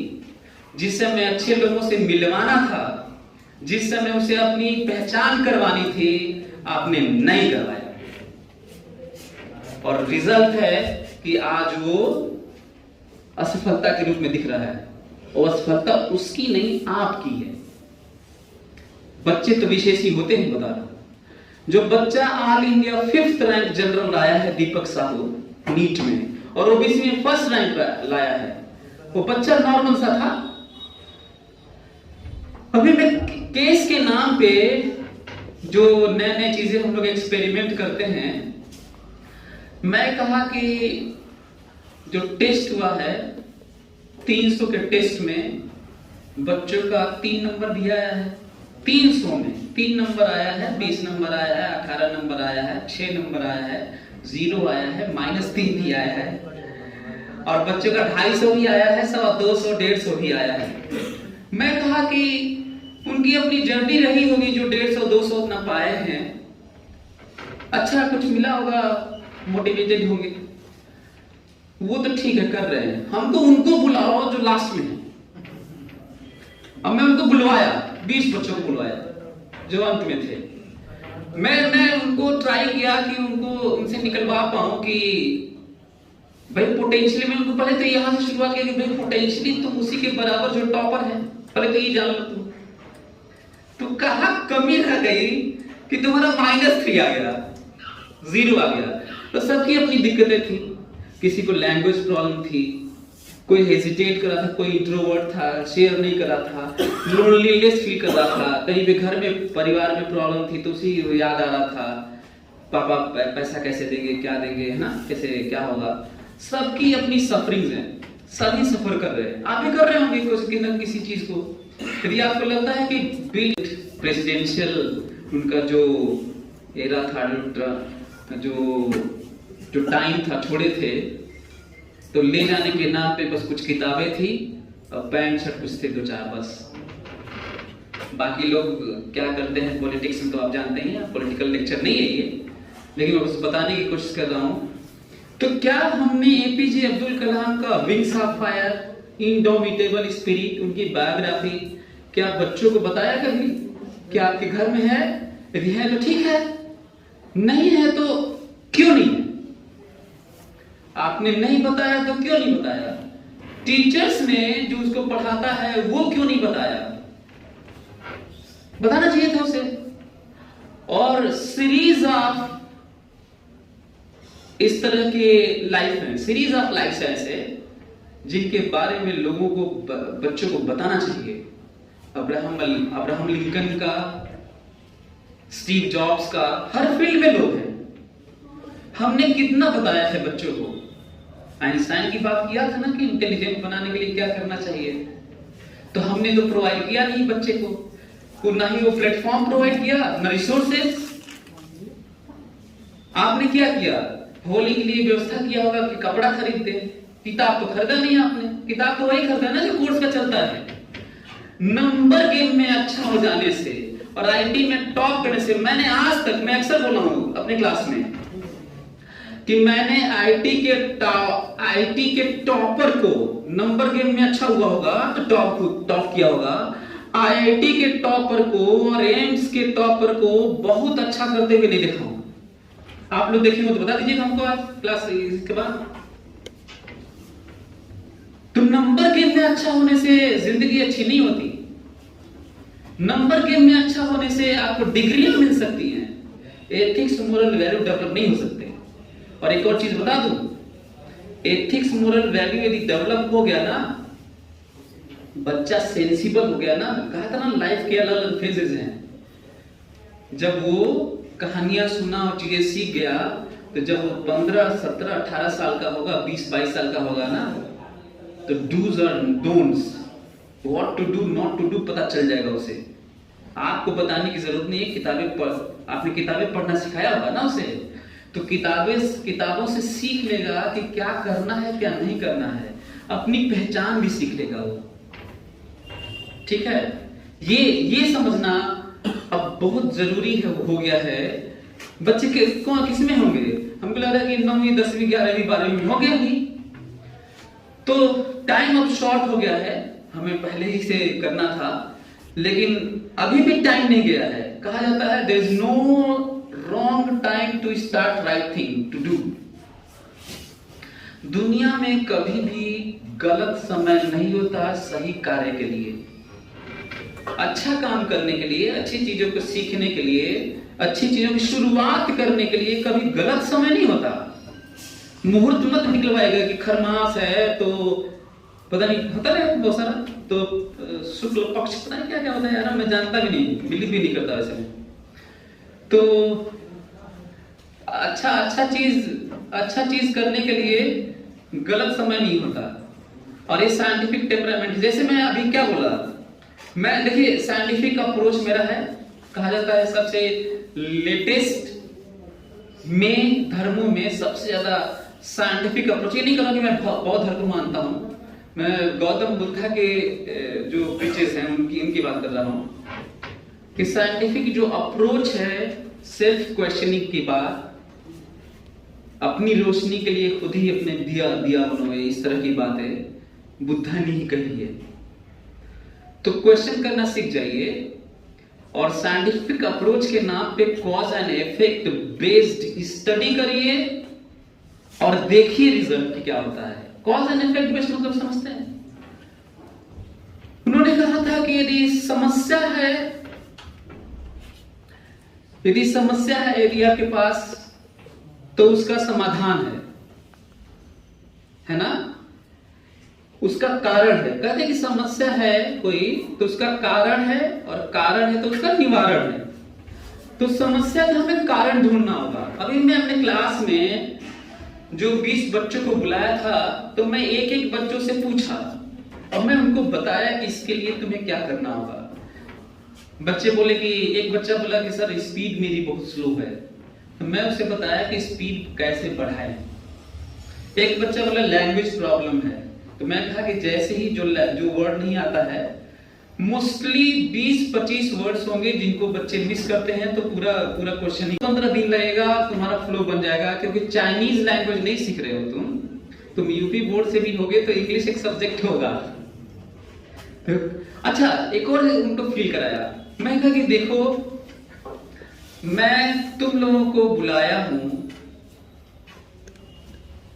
S1: जिस समय अच्छे लोगों से मिलवाना था, जिस समय उसे अपनी पहचान करवानी थी, आपने नहीं करवाया। और रिजल्ट है कि आज वो असफलता के रूप में दिख रहा है, और असफलता उसकी नहीं आपकी है। बच्चे तो विशेष ही होते हैं, बता रहा। जो बच्चा all India 5th rank general लाया है, दीपक साहू, नीट में, और ओबीसी में 1st रैंक लाया है, वो बच्चा नॉर्मल सा था। अभी मैं केस के नाम पे जो नए नए चीजें हम लोग एक्सपेरिमेंट करते हैं, मैं कहा कि जो टेस्ट हुआ है 300 के टेस्ट में बच्चों का 3 नंबर दिया है, 300 में 3 नंबर आया है, 20 नंबर आया है, 18 नंबर आया है, 6 नंबर आया है, 0 आया है, -3 भी आया है, और बच्चों का 250 भी आया है, 200, 150 भी आया है। मैं कहा कि उनकी अपनी जर्नी रही होगी, जो 150, 200 उतना पाए हैं, अच्छा कुछ मिला होगा, मोटिवेटेड होंगे, वो तो ठीक है, कर रहे हैं। हमको उनको बुलाओ जो लास्ट में है। अब मैं उनको बुलवाया, 20 बच्चों को बुलवाया जो अंत में थे। मैं उनको ट्राई किया कि उनसे निकलवा पाऊं कि भाई पोटेंशियली, मैं उनको पहले तो यहां से शुरुआत किया कि भाई पोटेंशियली तुम उसी के बराबर जो टॉपर है, पहले तो ये जान लो तुम। तो कहां कमी रह गई कि तुम्हारा -3 आ गया, 0 आ गया। तो सबकी अपनी दिक्कतें थी, किसी को लैंग्वेज प्रॉब्लम थी, कोई हेजिटेट कर रहा था, कोई इंट्रोवर्ट था, शेयर नहीं कर रहा था, लोनलीनेस फील कर रहा था, कहीं भी घर में परिवार में प्रॉब्लम थी तो उसी याद आ रहा था, पापा पैसा कैसे देंगे, क्या देंगे, है ना, कैसे क्या होगा। सबकी अपनी सफरिंग्स हैं, सभी सफर कर रहे हैं, आप भी कर रहे होंगे किसी न किसी चीज को। यदि आपको लगता है कि बिल प्रेसिडेंशियल उनका जो एरा था, जो टाइम था, छोड़े थे, तो ले जाने के नाम पे बस कुछ किताबें थी और पैंट शर्ट कुछ थे 2-4 बस। बाकी लोग क्या करते हैं पॉलिटिक्स में तो आप जानते ही हैं, पॉलिटिकल लेक्चर नहीं है ये, लेकिन मैं बस बताने की कोशिश कर रहा हूं। तो क्या हमने APJ अब्दुल कलाम का wings of fire, indomitable spirit, उनकी बायोग्राफी क्या बच्चों को बताया कभी? क्या आपके घर में है? यदि है तो ठीक है, नहीं है तो क्यों नहीं है? आपने नहीं बताया तो क्यों नहीं बताया? टीचर्स ने जो उसको पढ़ाता है वो क्यों नहीं बताया? बताना चाहिए था उसे। और सीरीज ऑफ इस तरह के लाइफ में, सीरीज ऑफ लाइफ ऐसे जिनके बारे में लोगों को, बच्चों को बताना चाहिए। अब्राहम लिंकन का, स्टीव जॉब्स का, हर फील्ड में लोग हैं। हमने कितना बताया है बच्चों को? आइंस्टाइन की बात किया था ना कि इंटेलिजेंट बनाने के लिए क्या करना चाहिए, तो हमने तो प्रोवाइड किया नहीं बच्चे को, ना ही वो प्लेटफॉर्म प्रोवाइड किया, ना रिसोर्सेज। आपने क्या किया? होली के लिए व्यवस्था किया होगा कि कपड़ा खरीद दे, किताब तो खरीदा नहीं आपने। किताब तो वही खरीदा ना जो कोर्स का चलता है। नंबर गेम में अच्छा हो जाने से और आईटी में टॉप करने से, मैंने आज तक, मैं अक्सर बोला हूं अपने क्लास में कि मैंने आईटी के टॉपर को, नंबर गेम में अच्छा हुआ होगा तो टॉप किया होगा, आईआईटी के टॉपर को और एम्स के टॉपर को बहुत अच्छा करते हुए नहीं देखा हूं। आप लोग देखेंगे तो बता दीजिएगा हमको आज क्लास के बाद। तो नंबर गेम में अच्छा होने से जिंदगी अच्छी नहीं होती। नंबर गेम में अच्छा होने से आपको डिग्रियां मिल सकती हैं, एथिक्स मोरल वैल्यू डेवलप नहीं हो सकते। और एक और चीज बता दूं, एथिक्स मोरल वैल्यू यदि डेवलप हो गया ना, बच्चा सेंसिबल हो गया ना, कहा था ना लाइफ के अलग अलग फेजेस हैं। जब वो कहानियां सुना और चीजें सीख गया, तो जब वो 15, 17, 18 साल का होगा, 20, 22 साल का होगा ना, तो डूज और don'ts, what to do not to do पता चल जाएगा उसे। आपको बताने की जरूरत नहीं है, आपने किताबें पढ़ना सिखाया होगा ना उसे, तो किताबों से सीख लेगा कि क्या करना है क्या नहीं करना है, अपनी पहचान भी सीख लेगा वो। ठीक है, ये समझना अब बहुत जरूरी है, हो गया है। बच्चे किस में होंगे? हमको लग रहा है कि 9वीं 10वीं 11वीं 12वीं में हो गया ही, तो टाइम अब शॉर्ट हो गया है, हमें पहले ही से करना था, लेकिन अभी भी टाइम नहीं गया है। कहा जाता है there is no wrong time to start right thing to do. दुनिया में कभी भी गलत समय नहीं होता सही कार्य के लिए, अच्छा काम करने के लिए, अच्छी चीजों को सीखने के लिए, अच्छी चीजों की शुरुआत करने के लिए कभी गलत समय नहीं होता। मुहूर्त मत निकलवाएगा कि खरमास है तो पता नहीं, होता है बहुत सारा, तो शुक्ल पक्ष पता नहीं क्या क्या होता है यार, मैं जानता भी नहीं, बिलीव भी नहीं करता वैसे में। तो अच्छा चीज करने के लिए गलत समय नहीं होता। और ये साइंटिफिक टेम्परामेंट, जैसे मैं अभी क्या बोला, मैं देखिए साइंटिफिक अप्रोच मेरा है, कहा जाता है सबसे लेटेस्ट में धर्मों में सबसे ज्यादा साइंटिफिक अप्रोच। ये नहीं कहूंगा कि मैं बौद्ध धर्म को मानता हूं, मैं गौतम बुद्ध के जो प्रीचेस हैं इनकी बात कर रहा हूं कि साइंटिफिक जो अप्रोच है, सेल्फ क्वेश्चनिंग की बात, अपनी रोशनी के लिए खुद ही अपने दिया बनोए, इस तरह की बातें बुद्धा ने ही कही है। तो क्वेश्चन करना सीख जाइए और साइंटिफिक अप्रोच के नाम पे cause and effect based study करिए और देखिए रिजल्ट क्या होता है। कॉज एंड इफेक्ट बेस्ड मतलब समझते हैं? उन्होंने कहा था कि यदि समस्या है यदि आपके पास, तो उसका समाधान है ना, उसका कारण है। कहते हैं कि समस्या है कोई तो उसका कारण है, और कारण है तो उसका निवारण है। तो समस्या का हमें कारण ढूंढना होगा। अभी मैं अपने क्लास में जो 20 बच्चों को बुलाया था, तो मैं एक एक बच्चों से पूछा और मैं उनको बताया कि इसके लिए तुम्हें क्या करना होगा। बच्चे बोले कि, एक बच्चा बोला कि सर स्पीड मेरी बहुत स्लो है, तो मैं उसे बताया कि स्पीड कैसे बढ़ाएं। एक बच्चा बोला लैंग्वेज प्रॉब्लम है, तो मैं कहा कि जैसे ही जो वर्ड नहीं आता है, मोस्टली 20-25 वर्ड्स होंगे जिनको बच्चे मिस करते हैं, तो पूरा क्वेश्चन ही 15 दिन लगेगा, तुम्हारा फ्लो बन जाएगा। क्योंकि चाइनीज लैंग्वेज नहीं सीख रहे हो तुम यूपी बोर्ड से भी होगे तो इंग्लिश एक सब्जेक्ट होगा। अच्छा, एक और उनको फील कराया, मैं कहा कि देखो मैं तुम लोगों को बुलाया हूं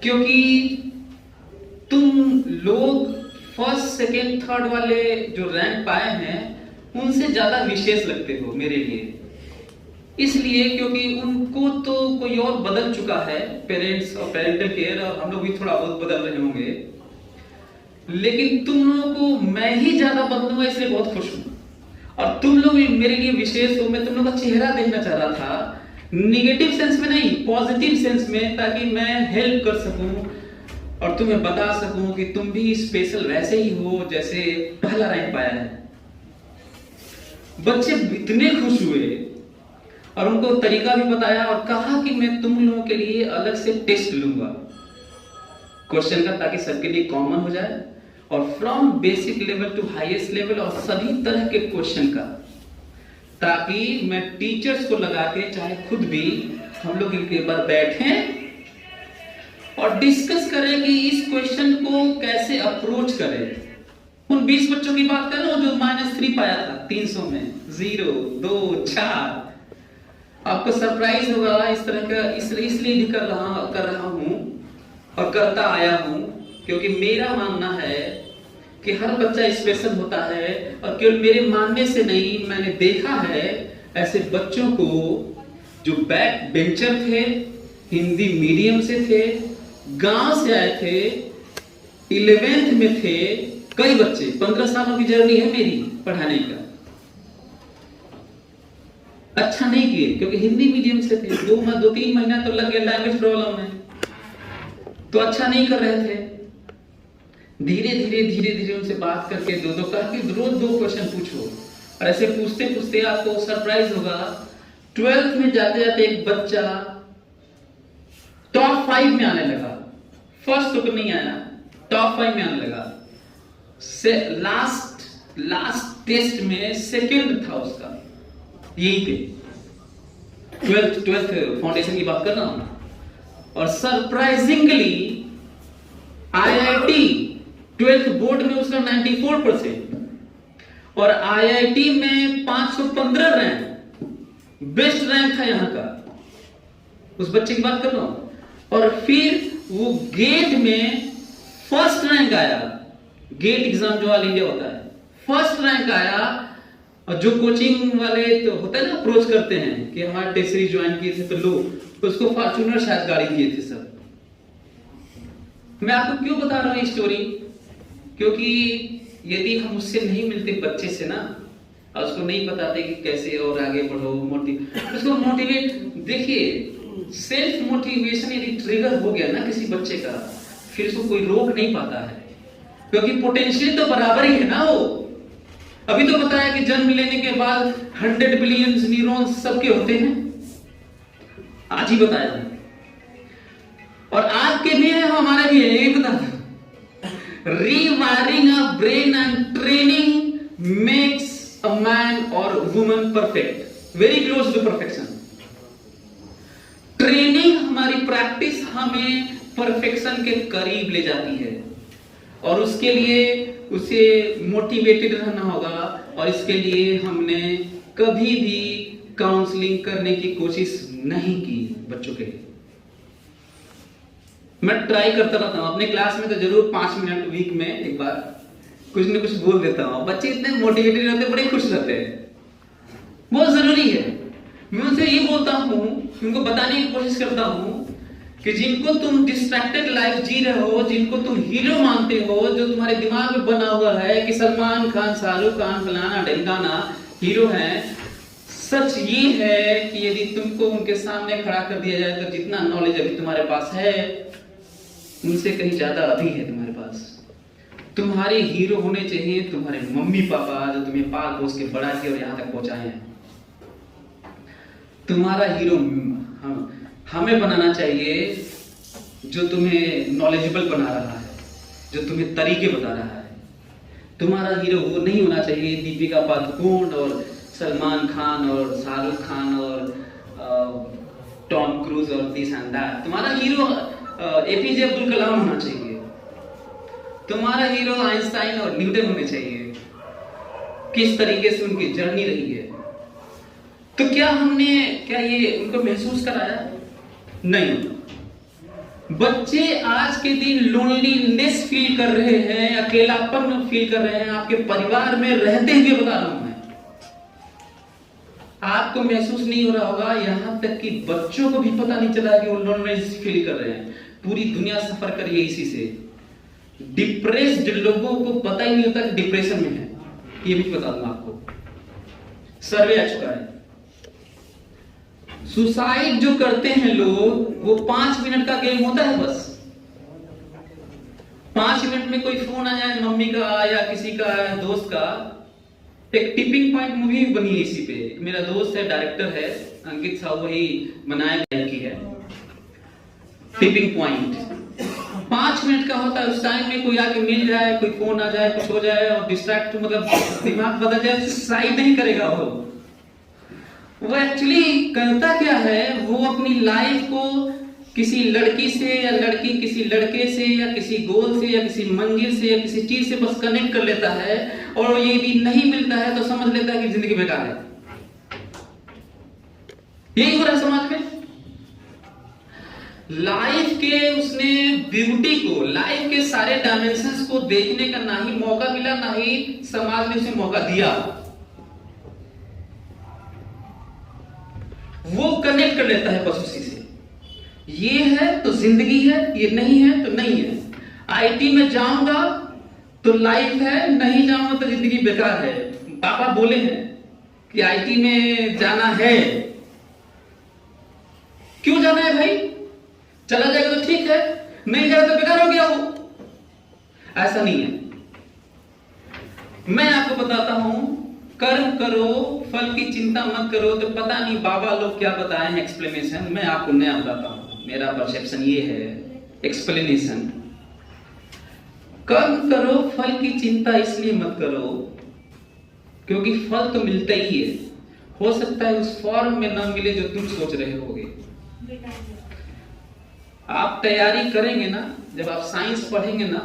S1: क्योंकि तुम लोग सेकेंड थर्ड वाले जो रैंक पाए हैं उनसे ज्यादा विशेष लगते हो मेरे लिए। इसलिए क्योंकि उनको तो कोई और बदल चुका है, पेरेंट्स और पेरेंटल केयर, और हम लोग भी थोड़ा बहुत बदल रहे होंगे, लेकिन तुम लोगों को मैं ही ज्यादा बदलूंगा इसलिए बहुत खुश हूं। और तुम लोग मेरे लिए विशेष हो। मैं तुम लोग का चेहरा देखना चाह रहा था, निगेटिव सेंस में नहीं, पॉजिटिव सेंस में, ताकि मैं हेल्प कर सकूं और तुम्हें बता सकूं कि तुम भी स्पेशल वैसे ही हो जैसे पहला रैंक पाया है। बच्चे इतने खुश हुए और उनको तरीका भी बताया और कहा कि मैं तुम लोगों के लिए अलग से टेस्ट लूंगा क्वेश्चन का, ताकि सबके लिए कॉमन हो जाए, और from basic level to highest level, और सभी तरह के क्वेश्चन का, ताकि मैं टीचर्स को लगा के, चाहे खुद भी हम लोग एक बार बैठें और डिस्कस करें कि इस क्वेश्चन को कैसे अप्रोच करें। उन 20 बच्चों की बात करें जो -3 पाया था 300 में, 0, 2, 4। आपको सरप्राइज होगा इस तरह का, इसलिए भी कर रहा हूं और करता आया हूं क्योंकि मेरा मानना है कि हर बच्चा स्पेशल होता है, और केवल मेरे मानने से नहीं, मैंने देखा है ऐसे बच्चों को जो बैक बेंचर थे, हिंदी मीडियम से थे, गांव से आए थे, 11th में थे, कई बच्चे, 15 सालों की जर्नी है मेरी पढ़ाने का, अच्छा नहीं किए क्योंकि हिंदी मीडियम से थे, 2-3 महीना तो लग गया लैंग्वेज प्रॉब्लम में, तो अच्छा नहीं कर रहे थे। धीरे धीरे उनसे बात करके दो करके रोज 2 क्वेश्चन पूछो, और ऐसे पूछते पूछते आपको सरप्राइज होगा, 12th में जाते जाते एक बच्चा टॉप 5 में आने लगा। फर्स्ट तो नहीं आया, टॉप 5 में आने लगा। से लास्ट टेस्ट में सेकंड था उसका, यही थे, 12th फाउंडेशन की बात कर रहा हूं। और सरप्राइजिंगली आईआईटी 12th बोर्ड में उसका 94%, और आईआईटी में 515 रैंक, बेस्ट रैंक था यहां का, उस बच्चे की बात कर रहा हूं। और फिर वो गेट में फर्स्ट रैंक आया, गेट एग्जाम जो ऑल इंडिया होता है, फर्स्ट रैंक आया। और जो कोचिंग वाले तो होता है ना, अप्रोच करते हैं कि हमारे टेस्ट सीरीज ज्वाइन किए थे तो लो, तो उसको फॉर्च्यूनर शायद गाड़ी दिए थे सब। मैं आपको क्यों बता रहा हूं ये स्टोरी, क्योंकि यदि हम उससे नहीं मिलते बच्चे से ना, और उसको नहीं बताते कि कैसे और आगे बढ़ो, उसको मोटिवेट, देखिए सेल्फ मोटिवेशन यदि ट्रिगर हो गया ना किसी बच्चे का, फिर उसको कोई रोक नहीं पाता है, क्योंकि पोटेंशियल तो बराबर ही है ना। वो अभी तो बताया कि जन्म लेने के बाद 100 बिलियन न्यूरॉन्स सबके होते हैं, आज ही बताया, और आज के भी है, हमारे भी है, ये बता दो। Rewiring a brain and training makes a man or woman perfect, very close to perfection. Training, हमारी प्रैक्टिस हमें परफेक्शन के करीब ले जाती है, और उसके लिए उसे मोटिवेटेड रहना होगा। और इसके लिए हमने कभी भी काउंसलिंग करने की कोशिश नहीं की बच्चों के लिए। मैं ट्राई करता रहता हूं अपने क्लास में, तो जरूर 5 मिनट वीक में एक बार कुछ न कुछ बोल देता हूं। बच्चे इतने मोटिवेटेड रहते हैं, बड़े खुश रहते हैं, बहुत जरूरी है। मैं उनसे ये बोलता हूं, उनको बताने की कोशिश करता हूं कि जिनको तुम डिस्ट्रैक्टेड लाइफ जी रहे हो, जिनको तुम हीरो मानते हो, जो तुम्हारे दिमाग में बना हुआ है कि सलमान खान, शाहरुख खान, फलाना ढिमकाना हीरो हैं, सच ये है कि यदि तुमको उनके सामने खड़ा कर दिया जाए तो जितना नॉलेज अभी तुम्हारे पास है उनसे कहीं ज्यादा अभी है तुम्हारे पास। तुम्हारे हीरो होने चाहिए तुम्हारे मम्मी पापा, जो तुम्हें पाल पोस के बड़ा किया और यहां तक पहुंचाए हैं। तुम्हारा हीरो हमें बनाना चाहिए जो तुम्हें नॉलेजेबल बना रहा है, जो तुम्हें तरीके बता रहा है। तुम्हारा हीरो वो नहीं होना चाहिए दीपिका पादुकोण और सलमान खान और शाहरुख खान और टॉम क्रूज और दिस एंड दैट। तुम्हारा हीरो एपीजे अब्दुल कलाम होना चाहिए। तुम्हारा हीरो आइंस्टाइन और न्यूटन होने चाहिए। किस तरीके से उनकी जर्नी रही है, तो क्या ये उनको महसूस कराया? नहीं। बच्चे आज के दिन लोनलीनेस फील कर रहे हैं, अकेलापन फील कर रहे हैं, आपके परिवार में रहते हुए बता रहा हूं मैं। आपको महसूस नहीं हो रहा होगा, यहां तक कि बच्चों को भी पता नहीं चला कि वो लोनलीनेस फील कर रहे हैं। पूरी दुनिया सफर कर रही है इसी से। डिप्रेस्ड लोगों को पता ही नहीं होता कि डिप्रेशन में है, ये भी बता दूं आपको, सर्वे आ चुका है। सुसाइड जो करते हैं लोग, वो 5 मिनट का गेम होता है बस। 5 मिनट में कोई फोन आ जाए मम्मी का या किसी का दोस्त का। एक टिपिंग पॉइंट मूवी बनी है इसी पे। मेरा दोस्त है, डायरेक्टर है अंकित साहू, वही बनाया की है टिपिंग पॉइंट। 5 मिनट का होता है, उस टाइम में कोई आके मिल जाए, कोई फोन आ जाए, कुछ हो जाए और डिस्ट्रैक्ट, मतलब दिमाग बदल जाए, सुसाइड नहीं करेगा वो एक्चुअली करता क्या है, वो अपनी लाइफ को किसी लड़की से या लड़की किसी लड़के से या किसी गोल से या किसी मंजिल से या किसी चीज से बस कनेक्ट कर लेता है, और ये भी नहीं मिलता है तो समझ लेता है कि जिंदगी बेकार है। यही हो रहा है समाज में। लाइफ के उसने ब्यूटी को, लाइफ के सारे डायमेंशंस को देखने का ना ही मौका मिला, ना ही समाज ने उसे मौका दिया। वो कनेक्ट कर लेता है बस उसी से। ये है तो जिंदगी है, ये नहीं है तो नहीं है। आईटी में जाऊंगा तो लाइफ है, नहीं जाऊंगा तो जिंदगी बेकार है। पापा बोले हैं कि आईटी में जाना है। क्यों जाना है भाई? चला जाएगा तो ठीक है, नहीं जाएगा तो बेकार हो गया वो। ऐसा नहीं है। मैं आपको बताता हूं, कर्म करो, फल की चिंता मत करो। तो पता नहीं बाबा लोग क्या बताए हैं एक्सप्लेनेशन, मैं आपको नया बताता हूं। मेरा परसेप्शन ये है एक्सप्लेनेशन। कर्म करो, फल की चिंता इसलिए मत करो क्योंकि फल तो मिलता ही है। हो सकता है उस फॉर्म में ना मिले जो तुम सोच रहे होगे। आप तैयारी करेंगे ना, जब आप साइंस पढ़ेंगे ना,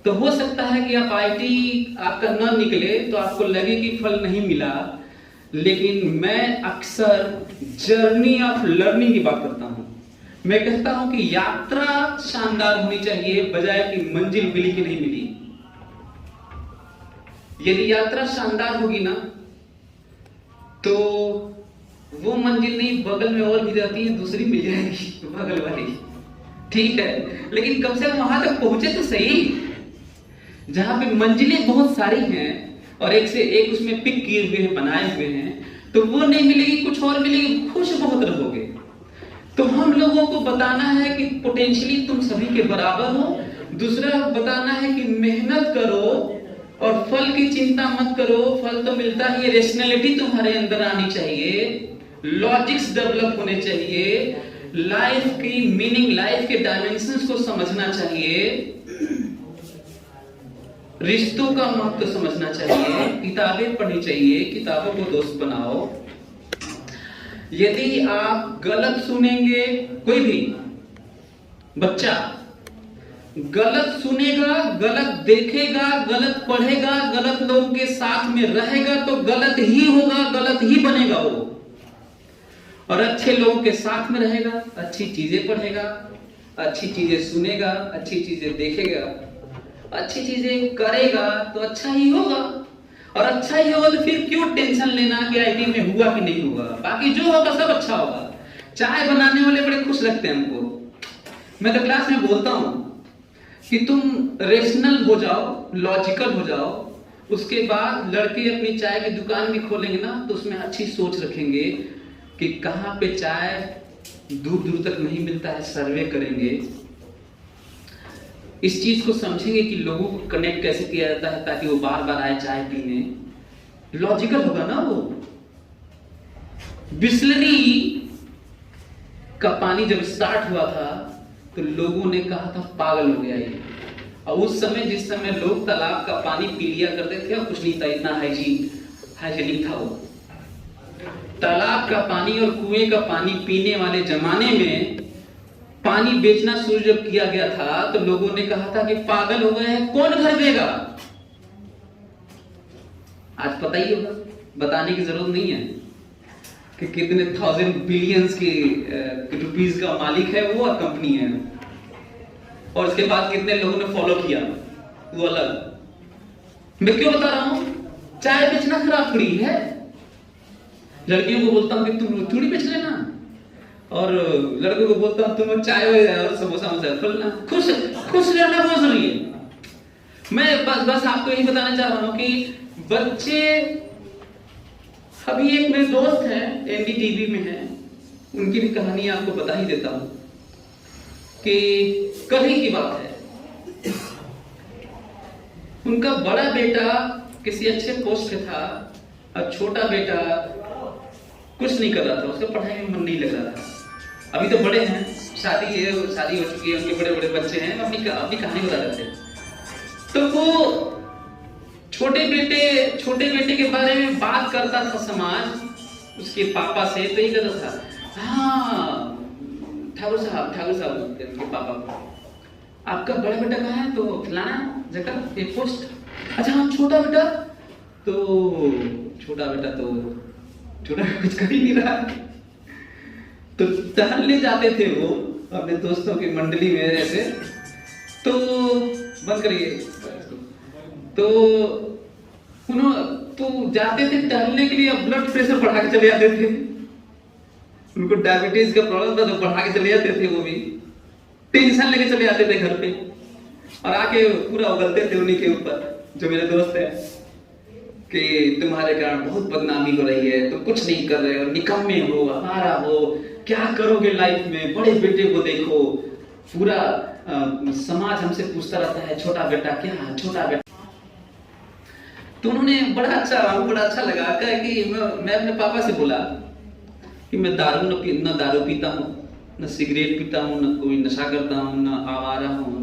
S1: तो हो सकता है कि आप आईटी आपका न निकले तो आपको लगे कि फल नहीं मिला। लेकिन मैं अक्सर जर्नी ऑफ लर्निंग की बात करता हूं। मैं कहता हूं कि यात्रा शानदार होनी चाहिए, बजाय कि मंजिल मिली कि नहीं मिली। यदि यात्रा शानदार होगी ना, तो वो मंजिल नहीं, बगल में और भी रहती है, दूसरी मिल जाएगी बगल वाली, ठीक है। लेकिन कम से कम वहां तक पहुंचे तो सही। जहां पे मंजिलें बहुत सारी हैं और एक से एक उसमें पिक किए हुए हैं, बनाए हुए हैं, तो वो नहीं मिलेगी, कुछ और मिलेगी, खुश बहुत रहोगे। तो हम लोगों को बताना है कि पोटेंशियली तुम सभी के बराबर हो। दूसरा बताना है कि मेहनत करो और फल की चिंता मत करो, फल तो मिलता ही है। रेशनैलिटी तुम्हारे अंदर आनी चाहिए, लॉजिक्स डेवलप होने चाहिए, लाइफ की मीनिंग, लाइफ के डायमेंशंस को समझना चाहिए, रिश्तों का महत्व समझना चाहिए, किताबें पढ़नी चाहिए, किताबों को दोस्त बनाओ। यदि आप गलत सुनेंगे, कोई भी बच्चा गलत सुनेगा, गलत देखेगा, गलत पढ़ेगा, गलत लोगों के साथ में रहेगा तो गलत ही होगा, गलत ही बनेगा वो। और अच्छे लोगों के साथ में रहेगा, अच्छी चीजें पढ़ेगा, अच्छी चीजें सुनेगा, अच्छी चीजें देखेगा, अच्छी चीजें करेगा तो अच्छा ही होगा। और अच्छा ही होगा तो फिर क्यों टेंशन लेना कि आईटी में हुआ कि नहीं हुआ। बाकी जो होगा सब अच्छा होगा। चाय बनाने वाले बड़े खुश लगते हैं हमको। मैं तो क्लास में बोलता हूं कि तुम रेशनल हो जाओ, लॉजिकल हो जाओ, उसके बाद लड़के अपनी चाय की दुकान भी खोलेंगे ना, तो उसमें अच्छी सोच रखेंगे कि कहां पे चाय दूर दूर तक नहीं मिलता है, सर्वे करेंगे। इस चीज को समझेंगे कि लोगों को कनेक्ट कैसे किया जाता है ताकि वो बार बार आए चाय पीने। लॉजिकल होगा ना वो। बिस्लरी का पानी जब स्टार्ट हुआ था तो लोगों ने कहा था पागल हो गया ये। और उस समय जिस समय लोग तालाब का पानी पी लिया करते थे और कुछ नहीं था, इतना हाइजीनिक था वो। तालाब का पानी और कुएं का पानी पीने वाले जमाने में पानी बेचना शुरू जब किया गया था तो लोगों ने कहा था कि पागल हो गए हैं, कौन घर देगा। आज पता ही होगा, बताने की जरूरत नहीं है कि कितने 1000 बिलियंस के रुपीस का मालिक है वो और कंपनी है। और उसके बाद कितने लोगों ने फॉलो किया, वो अलग। मैं क्यों बता रहा हूं? चाय बेचना खराब थोड़ी है। लड़कियों को बोलता हूं कि तुम चूड़ी बेच लेना, और लड़कों को बोलता हूं तुम चाय और समोसा खोलना। खुश खुश रहना बहुत जरूरी है। मैं बस आपको यही बताना चाह रहा हूं कि बच्चे, अभी एक मेरे दोस्त हैं एनडीटीवी में हैं, उनकी भी कहानी आपको बता ही देता हूं कि कल ही की बात है। उनका बड़ा बेटा किसी अच्छे पोस्ट पे था और छोटा बेटा कुछ नहीं कर रहा था, उसका पढ़ाई में मन नहीं लग रहा था। अभी तो बड़े हैं, शादी हो चुकी है, उनके बड़े बड़े बच्चे हैं, अपनी कहानी बता रहे थे। तो वो छोटे बेटे के बारे में बात करता था समाज उसके पापा से, तो ये कहता था, हाँ ठाकुर साहब उनके पापा को, आपका बड़ा बेटा कहाँ है? तो फलाना जगह एक पोस्ट। अच्छा हाँ, छोटा बेटा तो कुछ कर ही नहीं रहा। तो टहलने जाते थे वो अपने दोस्तों की मंडली में ऐसे, तो बंद करिए, तो जाते थे टहलने के लिए, ब्लड प्रेशर बढ़ा के चले जाते थे। उनको डायबिटीज का प्रॉब्लम था, तो बढ़ा के चले जाते थे। वो भी टेंशन लेके चले जाते थे घर पे, और आके पूरा उगलते थे उन्हीं के ऊपर, जो मेरे दोस्त है, कि तुम्हारे कारण बहुत बदनामी हो रही है, तुम कुछ नहीं कर रहे हो, निकम्मे हो, हमारा हो, क्या करोगे लाइफ में, बड़े बेटे को देखो, पूरा समाज हमसे पूछता रहता है छोटा बेटा क्या, छोटा बेटा। तो उन्होंने बड़ा अच्छा लगा कि मैं अपने पापा से बोला कि मैं न दारू पीता हूँ, न सिगरेट पीता हूँ, न कोई नशा करता हूँ, न आवारा हूँ,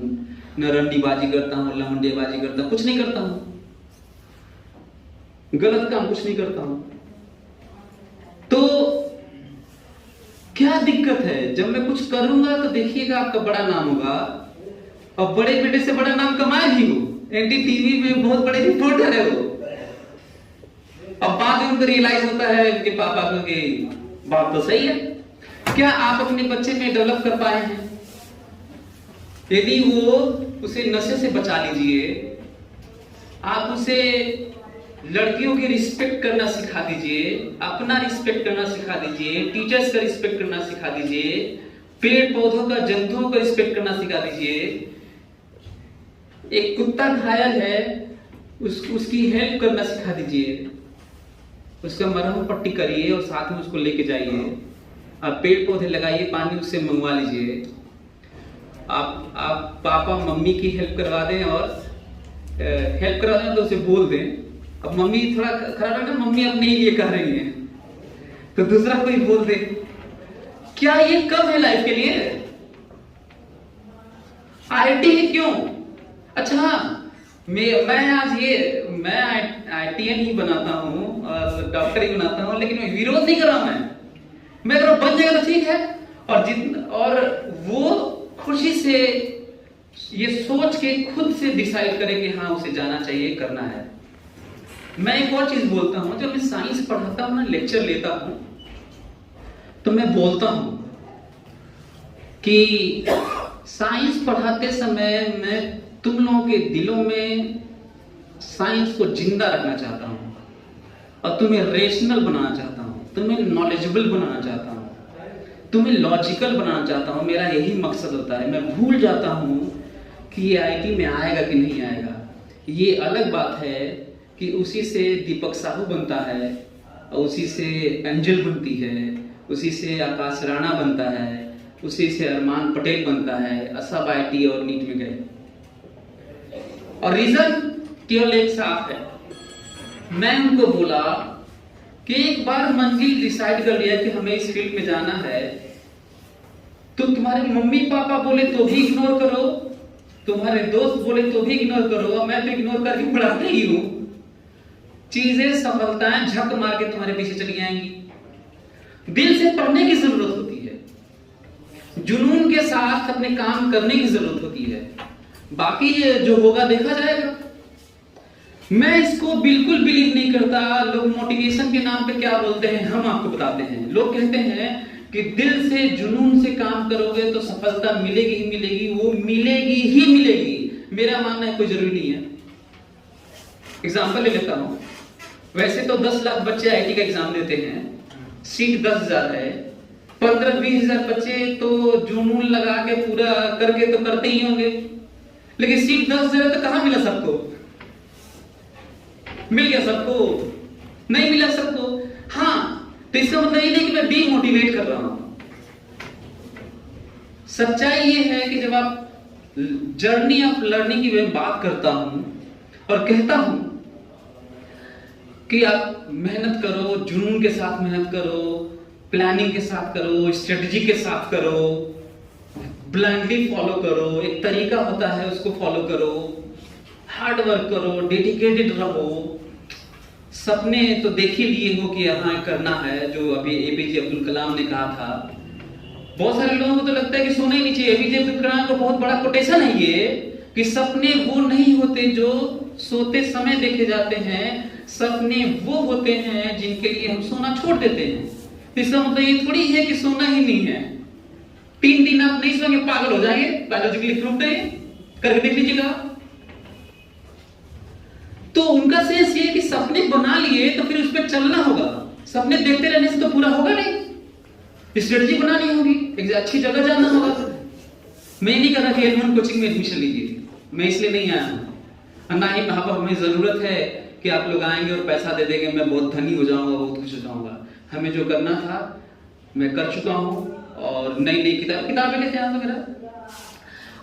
S1: न रंडीबाजी करता हूँ, लमंडेबाजी करता हूँ, कुछ नहीं करता हूँ, गलत काम कुछ नहीं करता हूं। तो क्या दिक्कत है? जब मैं कुछ करूंगा तो देखिएगा आपका बड़ा नाम होगा, और बड़े बेटे से बड़ा नाम कमाए भी हो, एनडीटीवी में बहुत बड़े रिपोर्टर है वो। अब बाद में उनको रियलाइज होता है उनके पापा को कि बात तो सही है। क्या आप अपने बच्चे में डेवलप कर पाए हैं? यदि वो उसे नशे से बचा लीजिए, आप उसे लड़कियों की रिस्पेक्ट करना सिखा दीजिए, अपना रिस्पेक्ट करना सिखा दीजिए, टीचर्स का रिस्पेक्ट करना सिखा दीजिए, पेड़ पौधों का, जंतुओं का रिस्पेक्ट करना सिखा दीजिए। एक कुत्ता घायल है, उसकी हेल्प करना सिखा दीजिए, उसका मरहम पट्टी करिए और साथ में उसको लेके जाइए। आप पेड़ पौधे लगाइए, पानी उससे मंगवा लीजिए। आप पापा मम्मी की हेल्प करवा दें, और हेल्प करवा दें तो उसे बोल दें। अब मम्मी थोड़ा खराब है ना, मम्मी अपने ही लिए कह रही है, तो दूसरा कोई बोल दे। क्या ये कम है लाइफ के लिए? आईटी ही क्यों? अच्छा मैं आईटीएन ही बनाता हूँ और डॉक्टर ही बनाता हूँ, लेकिन मैं विरोध नहीं कर रहा हूं। मैं अगर बन जाएगा तो ठीक है, और वो खुशी से ये सोच के खुद से डिसाइड करे कि हाँ उसे जाना चाहिए, करना है। मैं एक और चीज बोलता हूं, जब मैं साइंस पढ़ाता हूं ना, लेक्चर लेता हूं, तो मैं बोलता हूं कि साइंस पढ़ाते समय मैं तुम लोगों के दिलों में साइंस को जिंदा रखना चाहता हूं, और तुम्हें रेशनल बनाना चाहता हूं, तुम्हें नॉलेजेबल बनाना चाहता हूं, तुम्हें लॉजिकल बनाना चाहता हूं। मेरा यही मकसद होता है। मैं भूल जाता हूं कि ये आईटी में आएगा कि नहीं आएगा। ये अलग बात है कि उसी से दीपक साहू बनता है, और उसी से एंजल बनती है, उसी से आकाश राणा बनता है, उसी से अरमान पटेल बनता है। सब आईटी और नीट में गए, और रीजन केवल एक साफ है। मैं उनको बोला कि एक बार मंजिल डिसाइड कर लिया कि हमें इस फील्ड में जाना है, तो तुम्हारे मम्मी पापा बोले तो भी इग्नोर करो, तुम्हारे दोस्त बोले तो भी इग्नोर करो, मैं तो इग्नोर करके पढ़ाता ही हूं। चीजें, सफलताएं झक मार के तुम्हारे पीछे चली आएंगी। दिल से पढ़ने की जरूरत होती है, जुनून के साथ अपने काम करने की जरूरत होती है। बाकी जो होगा देखा जाएगा। मैं इसको बिल्कुल बिलीव नहीं करता। लोग मोटिवेशन के नाम पे क्या बोलते हैं हम आपको बताते हैं। लोग कहते हैं कि दिल से जुनून से काम करोगे तो सफलता मिलेगी ही मिलेगी, वो मिलेगी ही मिलेगी। मेरा मानना है कोई जरूरी नहीं है। एग्जाम्पल ले लेता हूं, वैसे तो 10 लाख बच्चे आईटी का एग्जाम देते हैं, सीट 10,000 है, 15-20 हजार बच्चे तो जुनून लगा के पूरा करके तो करते ही होंगे, लेकिन सीट 10,000 तो कहां मिला सबको? मिल गया सबको? नहीं मिला सबको। हाँ, तो इसका मतलब ये नहीं कि मैं डीमोटिवेट कर रहा हूं। सच्चाई ये है कि जब आप जर्नी ऑफ लर्निंग की मैं बात करता हूं और कहता हूं कि आप मेहनत करो, जुनून के साथ मेहनत करो, प्लानिंग के साथ करो, स्ट्रेटजी के साथ करो, ब्लाइंडली फॉलो करो, एक तरीका होता है उसको फॉलो करो, हार्ड वर्क करो, डेडिकेटेड रहो। सपने तो देख ही लिए हो कि यहां करना है, जो अभी एपीजे अब्दुल कलाम ने कहा था। बहुत सारे लोगों को तो लगता है कि सोना ही नहीं चाहिए। एपीजे अब्दुल कलाम का बहुत बड़ा कोटेशन है ये कि सपने वो नहीं होते जो सोते समय देखे जाते हैं, सपने वो होते हैं जिनके लिए हम सोना छोड़ देते हैं। इसका मतलब ये थोड़ी है कि सोना ही नहीं है। 3 दिन आप नहीं सोएंगे पागल हो जाएंगे, बायोलॉजिकली प्रूव्ड है, करके देख लीजिएगा। तो उनका सेंस ये कि सपने बना लिए तो फिर उस पर चलना होगा। सपने देखते रहने से तो पूरा होगा नहीं, स्ट्रेटजी बनानी होगी, एक अच्छी जगह जाना होगा। मैं नहीं कर रहा कि एल1 कोचिंग में एडमिशन लीजिए, मैं इसलिए नहीं आया हूं। ना ही वहां पर हमें जरूरत है कि आप लोग आएंगे और पैसा दे देंगे, मैं बहुत धनी हो जाऊंगा, बहुत खुश हो जाऊंगा। हमें जो करना था मैं कर चुका हूं, और नई नई किताबें लेके आया तो मेरा।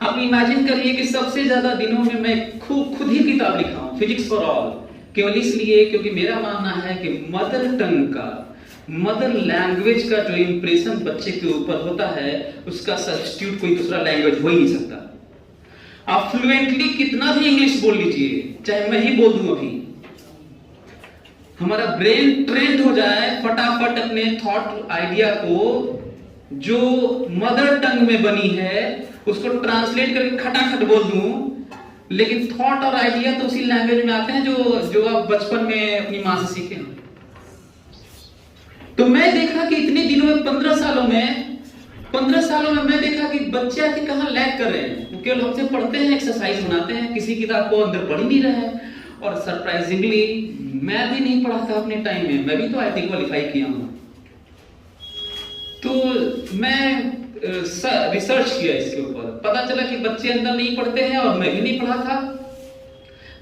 S1: आप इमेजिन करिए कि सबसे ज्यादा दिनों में मैं खुद ही किताब लिखा हूं, फिजिक्स फॉर ऑल, केवल इसलिए क्योंकि मेरा मानना है कि मदर टंग का, मदर लैंग्वेज का जो इंप्रेशन बच्चे के ऊपर होता है उसका सब्स्टिट्यूट कोई दूसरा लैंग्वेज हो ही नहीं सकता। आप फ्लुएंटली कितना भी इंग्लिश बोल लीजिए, चाहे मैं ही बोल दूं अभी, हमारा ब्रेन ट्रेंड हो जाए फटाफट अपने थॉट आइडिया को जो मदर टंग में बनी है उसको ट्रांसलेट करके खटाखट बोल दूं, लेकिन थॉट और आइडिया तो उसी लैंग्वेज में आते हैं जो आप बचपन में अपनी मां से सीखे। तो मैं देखा कि इतने दिनों में 15 सालों में मैं देखा कि बच्चे आके कहां लैग कर रहे हैं। वो केवल हमसे पढ़ते हैं, एक्सरसाइज बनाते हैं, किसी किताब को अंदर पढ़ ही नहीं रहा है। और सरप्राइजिंगली मैं भी नहीं पढ़ा था अपने टाइम में, मैं भी तो आईटी क्वालिफाई किया हूं। तो मैं रिसर्च किया इसके ऊपर, पता चला कि बच्चे अंदर नहीं पढ़ते हैं और मैं भी नहीं पढ़ा था।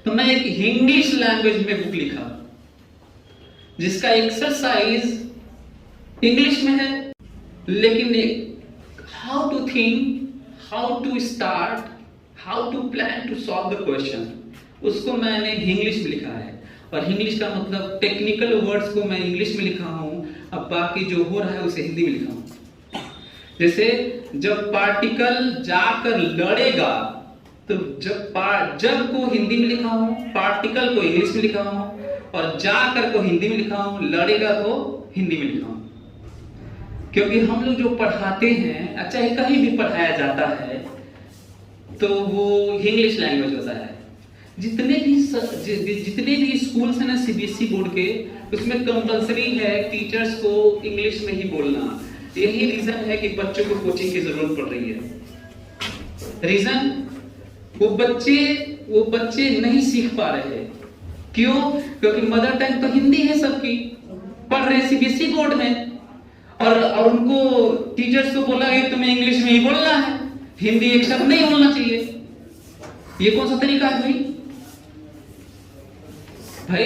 S1: तो मैं एक इंग्लिश लैंग्वेज में बुक लिखा जिसका एक्सरसाइज इंग्लिश में है, लेकिन how to think, how to start, how to plan to solve the question, उसको मैंने इंग्लिश में लिखा है। और इंग्लिश का मतलब टेक्निकल वर्ड्स को मैं इंग्लिश में लिखा हूं, अब बाकी जो हो रहा है उसे हिंदी में लिखा हूं। जैसे जब पार्टिकल जाकर लड़ेगा, तो जब को हिंदी में लिखा हूं, पार्टिकल को इंग्लिश में लिखा हूं, और जाकर को हिंदी में लिखा हूं, लड़ेगा को हिंदी में लिखा हूं। क्योंकि हम लोग जो पढ़ाते हैं, चाहे कहीं भी पढ़ाया जाता है, तो वो इंग्लिश लैंग्वेज होता है। जितने भी स्कूल है ना सीबीएसई बोर्ड के, उसमें कंपलसरी है टीचर्स को इंग्लिश में ही बोलना। यही रीजन है कि बच्चों को कोचिंग की जरूरत पड़ रही है। रीजन, वो बच्चे नहीं सीख पा रहे। क्यों? क्योंकि मदर टंग तो हिंदी है सबकी, पढ़ रहे सीबीएसई बोर्ड में, और उनको टीचर्स को बोला गया तुम्हें इंग्लिश में ही बोलना है, हिंदी एक शब्द नहीं बोलना चाहिए। ये कौन सा तरीका है भाई?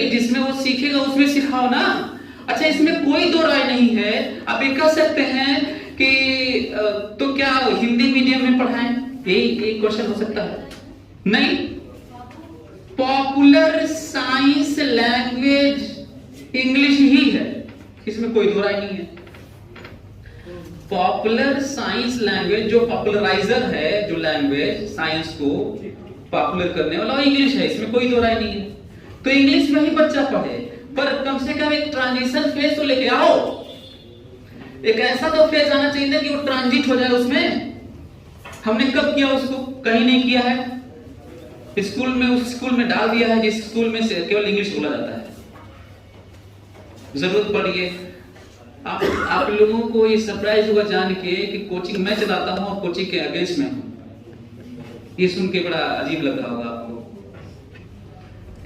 S1: जिसमें वो सीखेगा उसमें सिखाओ ना। अच्छा, इसमें कोई दो राय नहीं है। आप ये कह सकते हैं कि तो क्या हिंदी मीडियम में पढ़ाएं, यही क्वेश्चन हो सकता है। नहीं, पॉपुलर साइंस लैंग्वेज इंग्लिश ही है, इसमें कोई दो राय नहीं है। पॉपुलर साइंस लैंग्वेज, जो पॉपुलराइजर है, जो लैंग्वेज साइंस को पॉपुलर करने वाला, इंग्लिश है, इसमें कोई दो राय नहीं है। तो इंग्लिश में ही बच्चा पढ़े, पर कम से कम एक ट्रांजिशन फेज तो लेके आओ। एक ऐसा तो फेज आना चाहिए ना कि वो ट्रांजिट हो जाए उसमें। हमने कब किया उसको? कहीं नहीं किया है। स्कूल में, उस स्कूल में डाल दिया है जिस स्कूल में से केवल इंग्लिश बोला जाता है। जरूरत पड़ी है आप लोगों को ये सरप्राइज होगा जान के कि कोचिंग मैं चलाता हूँ और कोचिंग के अगेंस्ट में हूँ। ये सुन के बड़ा अजीब लग रहा होगा आपको।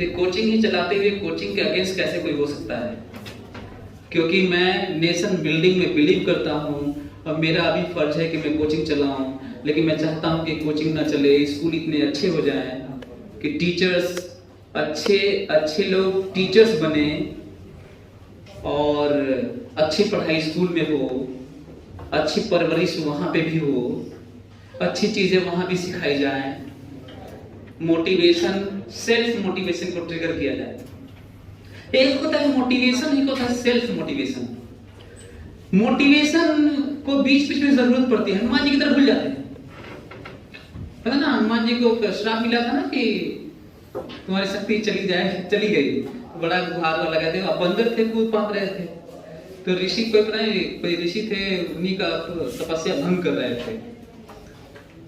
S1: ये कोचिंग ही चलाते हुए कोचिंग के अगेंस्ट कैसे कोई हो सकता है? क्योंकि मैं नेशन बिल्डिंग में बिलीव करता हूँ और मेरा अभी फर्ज है कि मैं कोचिंग चलाऊं, लेकिन मैं चाहता हूं कि कोचिंग ना चले, स्कूल इतने अच्छे हो जाएं कि टीचर्स अच्छे लोग टीचर्स बने और अच्छी पढ़ाई स्कूल में हो, अच्छी परवरिश वहां पे भी हो, अच्छी चीजें वहां भी सिखाई जाएं, मोटिवेशन, सेल्फ मोटिवेशन को ट्रिगर किया जाए। एक होता है मोटिवेशन, एक होता है सेल्फ मोटिवेशन। मोटिवेशन को बीच बीच में जरूरत पड़ती है। हनुमान जी की तरफ भूल जाते हैं, पता ना हनुमान जी को श्राप मिला था ना कि तुम्हारी शक्ति चली गई, बड़ा गुहार वाला लगा थे, अब बंदर थे, कूद फांद रहे थे, तो ऋषि कोई ऋषि थे, उन्हीं का तपस्या भंग कर रहे थे,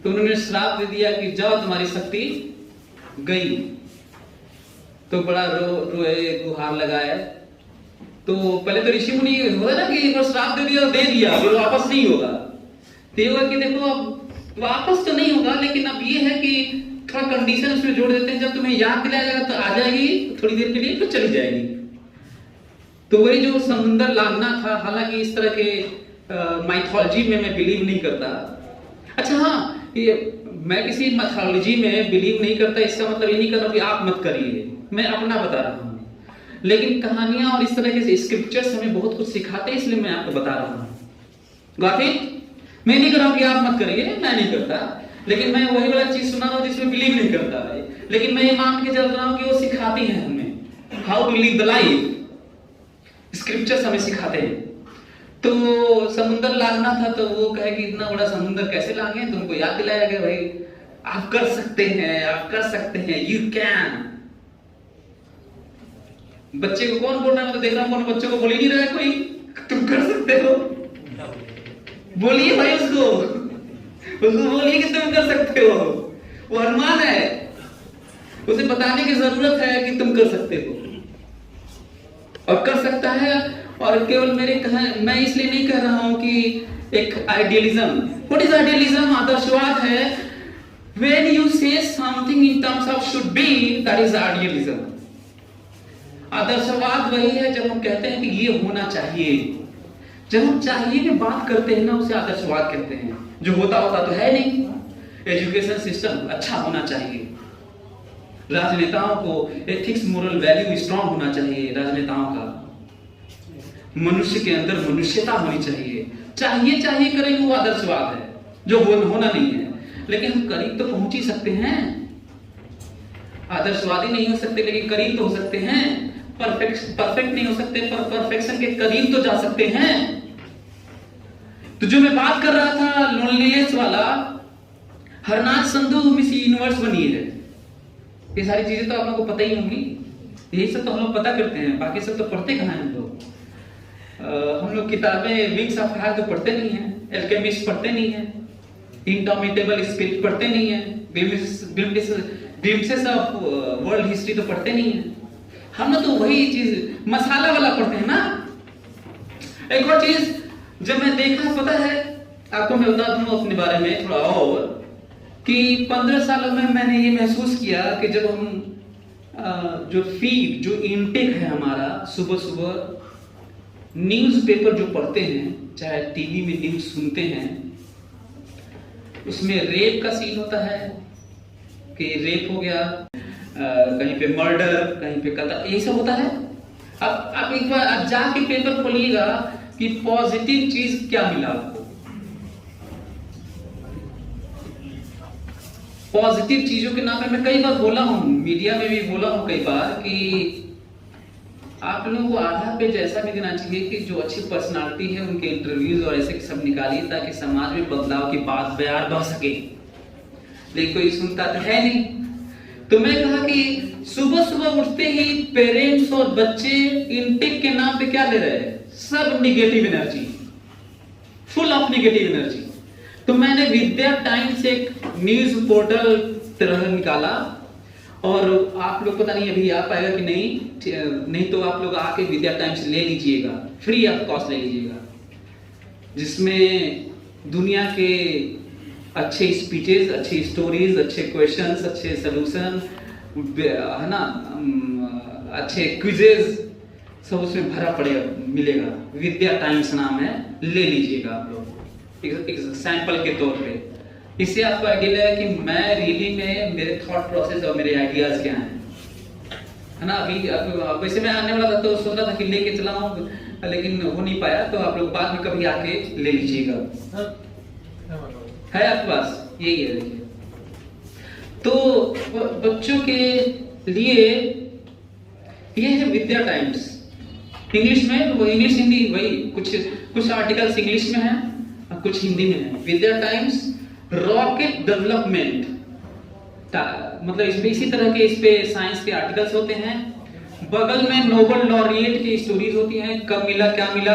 S1: तो उन्होंने श्राप दे दिया कि जाओ तुम्हारी शक्ति गई। तो बड़ा रोए, गुहार लगाए। तो पहले तो ऋषि मुनि होता ना कि एक बार श्राप दे दिया फिर वापस नहीं होगा। तो ये हुआ कि देखो अब वापस तो नहीं होगा, लेकिन अब ये है कि थोड़ा कंडीशन उसमें जोड़ देते हैं, जब तुम्हें याद दिलाया जाएगा तो आ जाएगी, थोड़ी देर के लिए तो चली जाएगी। तो वही जो समुंदर लांघना था, हालांकि इस तरह के माइथोलॉजी में मैं बिलीव नहीं करता। अच्छा हाँ, ये मैं किसी माइथोलॉजी में बिलीव नहीं करता, इसका मतलब ये नहीं कर रहा कि आप मत करिए, मैं अपना बता रहा हूँ। लेकिन कहानियां और इस तरह के स्क्रिप्चर्स हमें बहुत कुछ सिखाते हैं, इसलिए मैं आपको बता रहा हूँ। Got it? मैं नहीं कर रहा हूँ कि आप मत करिए, मैं नहीं करता, लेकिन मैं वही वाला चीज सुना रहा हूँ जिसमें बिलीव नहीं करता है, लेकिन मैं ये मान के चल रहा हूँ कि वो सिखाती हैं हमें how to live the life. Scriptures हमें सिखाते हैं। तो समुद्र लांघना था, तो वो कहे कि इतना बड़ा समुद्र कैसे लांघे, तो उनको याद दिलाया गया भाई आप कर सकते हैं, आप कर सकते हैं, यू कैन। बच्चे को कौन बोल रहा है? मैं तो देख रहा हूं कौन बच्चे को बोल ही नहीं रहा है कोई, तुम कर सकते हो। बोलिए भाई उसको बोलिए कि तुम कर सकते हो। वो अरमान है, उसे बताने की जरूरत है कि तुम कर सकते हो और कर सकता है। और केवल मैं इसलिए नहीं कह रहा हूं कि एक आइडियलिज्म, व्हाट इज आइडियलिज्म? आदर्शवाद है। When you say something in terms of should be, that is idealism. आदर्शवाद वही है जब हम कहते हैं कि ये होना चाहिए। जब हम चाहिए में बात करते हैं ना, उसे आदर्शवाद कहते हैं। जो होता तो है नहीं। एजुकेशन सिस्टम अच्छा होना चाहिए, राजनेताओं को एथिक्स मोरल वैल्यू स्ट्रांग होना चाहिए, राजनेताओं का मनुष्य के अंदर मनुष्यता होनी चाहिए। चाहिए करेंगे वो आदर्शवाद है, जो होना नहीं है। लेकिन हम करीब तो पहुंच ही सकते हैं। आदर्शवादी नहीं हो सकते, लेकिन करीब तो हो सकते हैं। परफेक्ट नहीं हो सकते, पर परफेक्शन के करीब तो जा सकते हैं। तो जो मैं बात कर रहा था लोनलीनेस वाला, हरनाथ संधू मिस यूनिवर्स बनी है। ये सारी चीजें तो आप लोगों को पता ही होंगी, यही सब तो हम लोग पता करते हैं, बाकी सब तो पढ़ते कहाँ हैं हम लोग। हम लोग किताबें विंग्स ऑफ फायर तो पढ़ते नहीं है, एल्केमिस्ट पढ़ते नहीं है, इंडोमिटेबल स्पिरिट पढ़ते नहीं है, ग्लिम्पसेस ऑफ वर्ल्ड हिस्ट्री तो पढ़ते नहीं है। हम लोग तो वही चीज मसाला वाला पढ़ते हैं ना। एक और चीज जब मैं देखा, पता है आपको, मैं बता दूं अपने बारे में थोड़ा और, कि 15 सालों में मैंने ये महसूस किया कि जब हम जो फीड, जो इनटेक है हमारा, सुबह सुबह न्यूज़पेपर जो पढ़ते हैं, चाहे टीवी में न्यूज सुनते हैं, उसमें रेप का सीन होता है कि रेप हो गया, कहीं पे मर्डर, कहीं पे कत्ल, यही सब होता है। अब आप एक बार आप जाके पेपर खोलिएगा कि पॉजिटिव चीज क्या मिला आपको। पॉजिटिव चीजों के नाम पे मैं कई बार बोला हूं, मीडिया में भी बोला हूं कई बार, कि आप लोगों को आधा पेज ऐसा भी देना चाहिए कि जो अच्छी पर्सनालिटी है उनके इंटरव्यूज और ऐसे सब निकालिए, ताकि समाज में बदलाव की बात बयार बढ़ सके। लेकिन कोई सुनता तो है नहीं। तो मैं कहा कि सुबह सुबह उठते ही पेरेंट्स और बच्चे इनटेक के नाम पे क्या ले रहे हैं? सब negative energy, full of negative energy. तो मैंने विद्या टाइम्स एक न्यूज पोर्टल तरह निकाला और आप लोग पता नहीं अभी आ पाएगा कि नहीं तो आप लोग आके विद्या टाइम्स ले लीजिएगा, फ्री ऑफ कॉस्ट ले लीजिएगा, जिसमें दुनिया के अच्छे स्पीचेस, अच्छी स्टोरीज, अच्छे क्वेश्चंस, अच्छे सॉल्यूशन, है ना, अच्छे क्विजेस सब उसमें भरा पड़ेगा, मिलेगा। विद्या टाइम्स नाम है, ले लीजिएगा आप लोग एक सैंपल के तौर पे। इससे आपको आइडिया है कि मैं रियली में मेरे थॉट प्रोसेस और मेरे आइडियाज क्या हैं, है ना। अभी वैसे मैं आने वाला था तो सोच रहा था कि लेके चला हूँ, लेकिन हो नहीं पाया, तो आप लोग बाद में कभी आके ले लीजिएगा। है आपके पास? यही है, देखिए। तो बच्चों के लिए ये है विद्या टाइम्स। इंग्लिश में वो इंग्लिश हिंदी वही, कुछ आर्टिकल्स इंग्लिश में है और कुछ हिंदी में है। विद्या टाइम्स रॉकेट डेवलपमेंट, मतलब इसमें इसी तरह के इस पे साइंस के आर्टिकल्स होते हैं। बगल में नोबेल लॉरिएट की स्टोरीज होती हैं, कब मिला क्या मिला।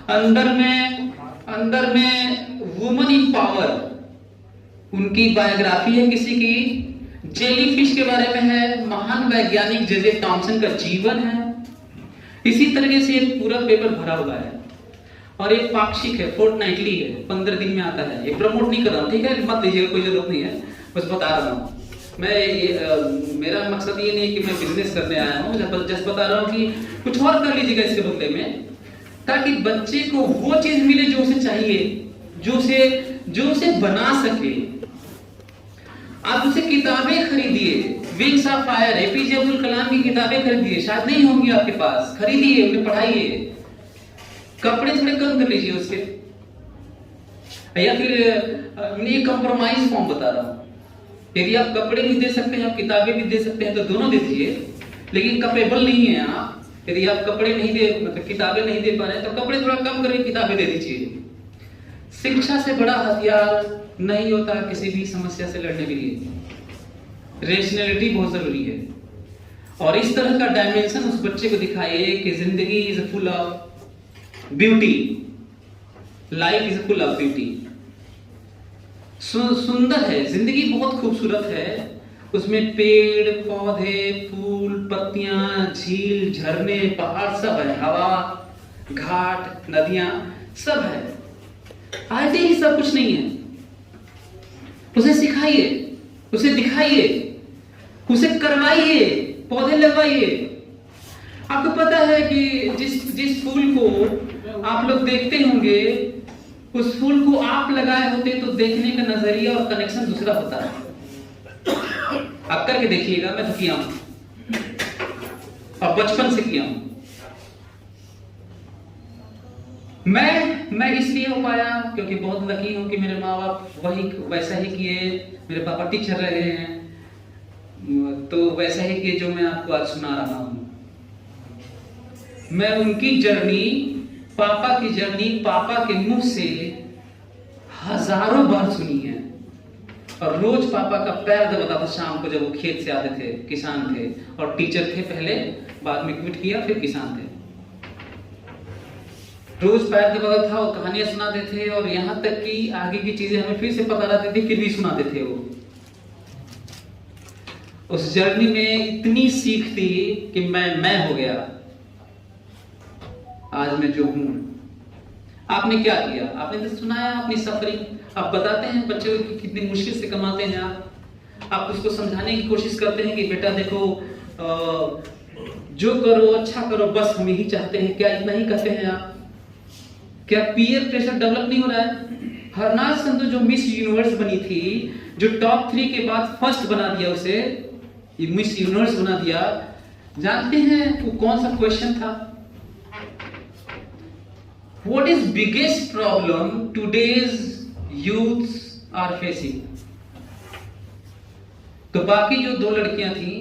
S1: अंदर में वुमन इन पावर, उनकी बायोग्राफी है किसी की। जेलीफिश के बारे में है, महान वैज्ञानिक जे.जे. थॉमसन का जीवन है। इसी तरीके से एक पूरा पेपर भरा हुआ है। और एक पाक्षिक है, फोर्टनाइटली है, 15 दिन में आता है। ये प्रमोट नहीं कर रहा हूँ, ठीक है, मत लीजिएगा, कोई जरूरत नहीं है, बस बता रहा हूँ मैं। मेरा मकसद ये नहीं है कि मैं बिजनेस करने आया हूँ, जस्ट बता रहा हूँ कि कुछ और कर लीजिएगा इसके बदले में, ताकि बच्चे को वो चीज मिले जो उसे चाहिए, जो उसे बना सके। आप उसे किताबें खरीदिए, Wings of Fire, APJ Abdul Kalam की किताबें खरीदिए, शायद नहीं होंगी आपके पास, खरीदिए, उन्हें पढ़ाइए। कपड़े थोड़े कम कर लीजिए उसके, या फिर ये कंप्रोमाइज फॉर्म बता रहा हूं। यदि आप कपड़े नहीं दे सकते हैं, आप किताबें भी दे सकते हैं, तो दोनों दे दीजिए। लेकिन कैपेबल नहीं है आप, यदि आप कपड़े नहीं दे, मतलब किताबें नहीं दे पा रहे हैं, तो कपड़े थोड़ा कम करके किताबें दे दीजिए। शिक्षा से बड़ा हथियार नहीं होता किसी भी समस्या से लड़ने के लिए। रेशनैलिटी बहुत जरूरी है, और इस तरह का डायमेंशन उस बच्चे को दिखाइए कि जिंदगी is full of beauty, life is full of beauty. सुंदर है जिंदगी, बहुत खूबसूरत है। उसमें पेड़ पौधे, फूल, पत्तियां, झील, झरने, पहाड़ सब है, हवा, घाट, नदियां सब है। आज ही सब कुछ नहीं है। उसे सिखाइए, उसे दिखाइए, उसे करवाइए, पौधे लगवाइए। आपको पता है कि जिस फूल को आप लोग देखते होंगे, उस फूल को आप लगाए होते तो देखने का नजरिया और कनेक्शन दूसरा होता है। आप करके देखिएगा, मैं तो किया हूं और बचपन से किया हूं। मैं इसलिए हो पाया क्योंकि बहुत लकी हूं कि मेरे माँ बाप वैसा ही किए। मेरे पापा टीचर रहे हैं, तो वैसा ही किए जो मैं आपको आज सुना रहा हूं। मैं उनकी जर्नी, पापा की जर्नी, पापा के मुंह से हजारों बार सुनी है। और रोज पापा का पैर दबाता था शाम को, जब वो खेत से आते थे। किसान थे और टीचर थे पहले, बाद में क्विट किया, फिर किसान थे। रोज पैर दबाता था और कहानियां सुनाते थे, और यहां तक कि आगे की चीजें हमें फिर से पता रहती थी, फिर भी सुनाते थे वो। उस जर्नी में इतनी सीख थी कि मैं हो गया आज मैं जो हूं। आपने क्या किया? आपने तो सुनाया अपनी सफरिंग, आप बताते हैं बच्चों को कितनी मुश्किल से कमाते हैं आप उसको समझाने की कोशिश करते हैं कि बेटा देखो, जो करो अच्छा करो, बस हम यही चाहते हैं। क्या इतना ही कहते हैं आप? क्या पीयर प्रेशर डेवलप नहीं हो रहा है? हरनाज संधू जो मिस यूनिवर्स बनी थी, जो टॉप 3 के बाद फर्स्ट बना दिया, उसे ये मिस यूनिवर्स बना दिया, जानते हैं वो कौन सा क्वेश्चन था? What is biggest problem today's youths are facing? तो बाकी जो 2 लड़कियां थी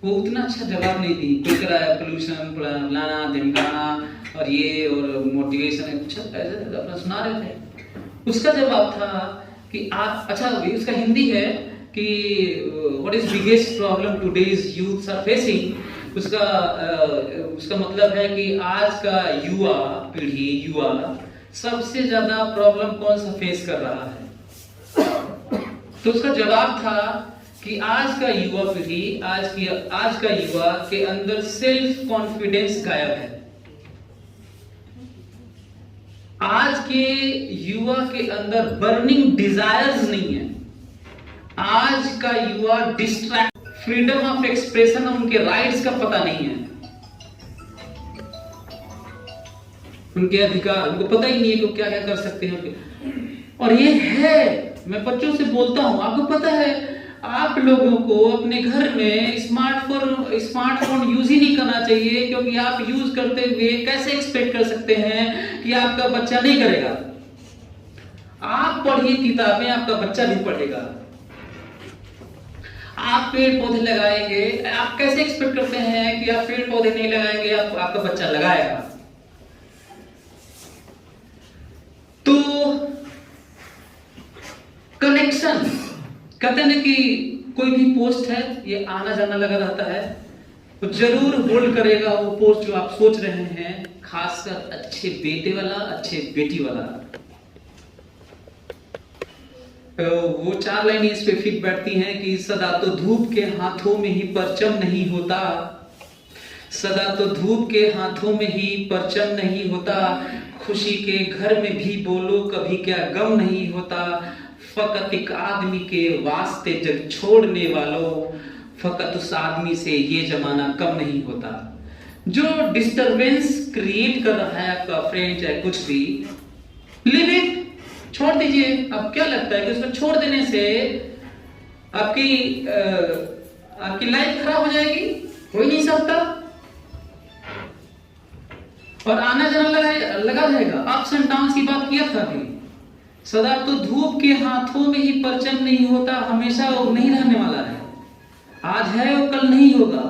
S1: वो उतना अच्छा जवाब नहीं दी। कोई कराया पोल्यूशन, फलाना ढिमकाना और ये और मोटिवेशन, कुछ ऐसे अपना सुना रहे थे। उसका जवाब था कि अच्छा उसका हिंदी है कि what is biggest problem today's youths are facing. उसका मतलब है कि आज का युवा सबसे ज्यादा प्रॉब्लम कौन सा फेस कर रहा है। तो उसका जवाब था कि आज का युवा पीढ़ी, आज का युवा के अंदर सेल्फ कॉन्फिडेंस गायब है। आज के युवा के अंदर बर्निंग डिजायर्स नहीं है। आज का युवा डिस्ट्रैक्ट, फ्रीडम ऑफ एक्सप्रेशन, उनके राइट्स का पता नहीं है, उनके अधिकार, उनको पता ही नहीं है कि क्या क्या कर सकते हैं। और ये है, मैं बच्चों से बोलता हूं, आपको पता है आप लोगों को अपने घर में स्मार्टफोन यूज ही नहीं करना चाहिए, क्योंकि आप यूज करते हुए कैसे एक्सपेक्ट कर सकते हैं कि आपका बच्चा नहीं करेगा। आप पढ़िए किताबें, आपका बच्चा भी पढ़ेगा। आप पेड़ पौधे लगाएंगे, आप कैसे एक्सपेक्ट करते हैं कि आप पेड़ पौधे नहीं लगाएंगे, आपका बच्चा लगाएगा। तो कनेक्शन, कहते हैं कि कोई भी पोस्ट है, ये आना जाना लगा रहता है, तो जरूर होल्ड करेगा वो पोस्ट जो आप सोच रहे हैं, खासकर अच्छे बेटे वाला, अच्छे बेटी वाला। तो वो 4 लाइन इस पे फिट बैठती हैं कि सदा तो धूप के हाथों में ही परचम नहीं होता, सदा तो धूप के हाथों में ही परचम नहीं होता, खुशी के घर में भी बोलो कभी क्या गम नहीं होता, फकत एक आदमी के वास्ते जग छोड़ने वालों, फकत उस आदमी से ये जमाना कम नहीं होता। जो डिस्टरबेंस क्रिएट कर रहा है आपका फ्रेंड, चाहे कुछ भी, लिव इट, छोड़ दीजिए। अब क्या लगता है कि उसको छोड़ देने से आपकी लाइफ खराब हो जाएगी? हो ही नहीं सकता। और आना जाना लगा रहेगा। अप्स एंड डाउन्स की बात किया था अभी। सदा तो धूप के हाथों में ही परचम नहीं होता, हमेशा वो नहीं रहने वाला है। आज है वो कल नहीं होगा।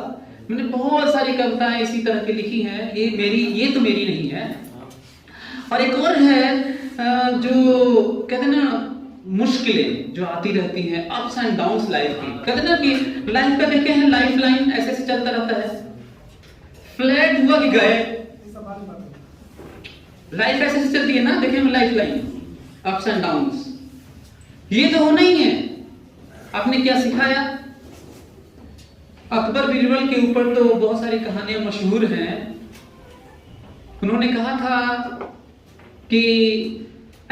S1: मैंने बहुत सारी कविताएं इसी तरह की लिखी हैं, ये तो मेरी नहीं है। और एक और है जो कहते हैं ना, मुश्किलें जो आती रहती हैं, अप्स एंड डाउन्स लाइफ की। कहते हैं ना कि लाइफ का देखे हैं लाइफ लाइन ऐसे ऐसे चलता रहता है, फ्लैट हुआ कि गए। लाइफ ऐसे ऐसे चलती है ना, देखें life line, ups and downs. ये तो होना ही है। आपने क्या सिखाया? अकबर बीरबल के ऊपर तो बहुत सारी कहानियां मशहूर हैं। उन्होंने कहा था कि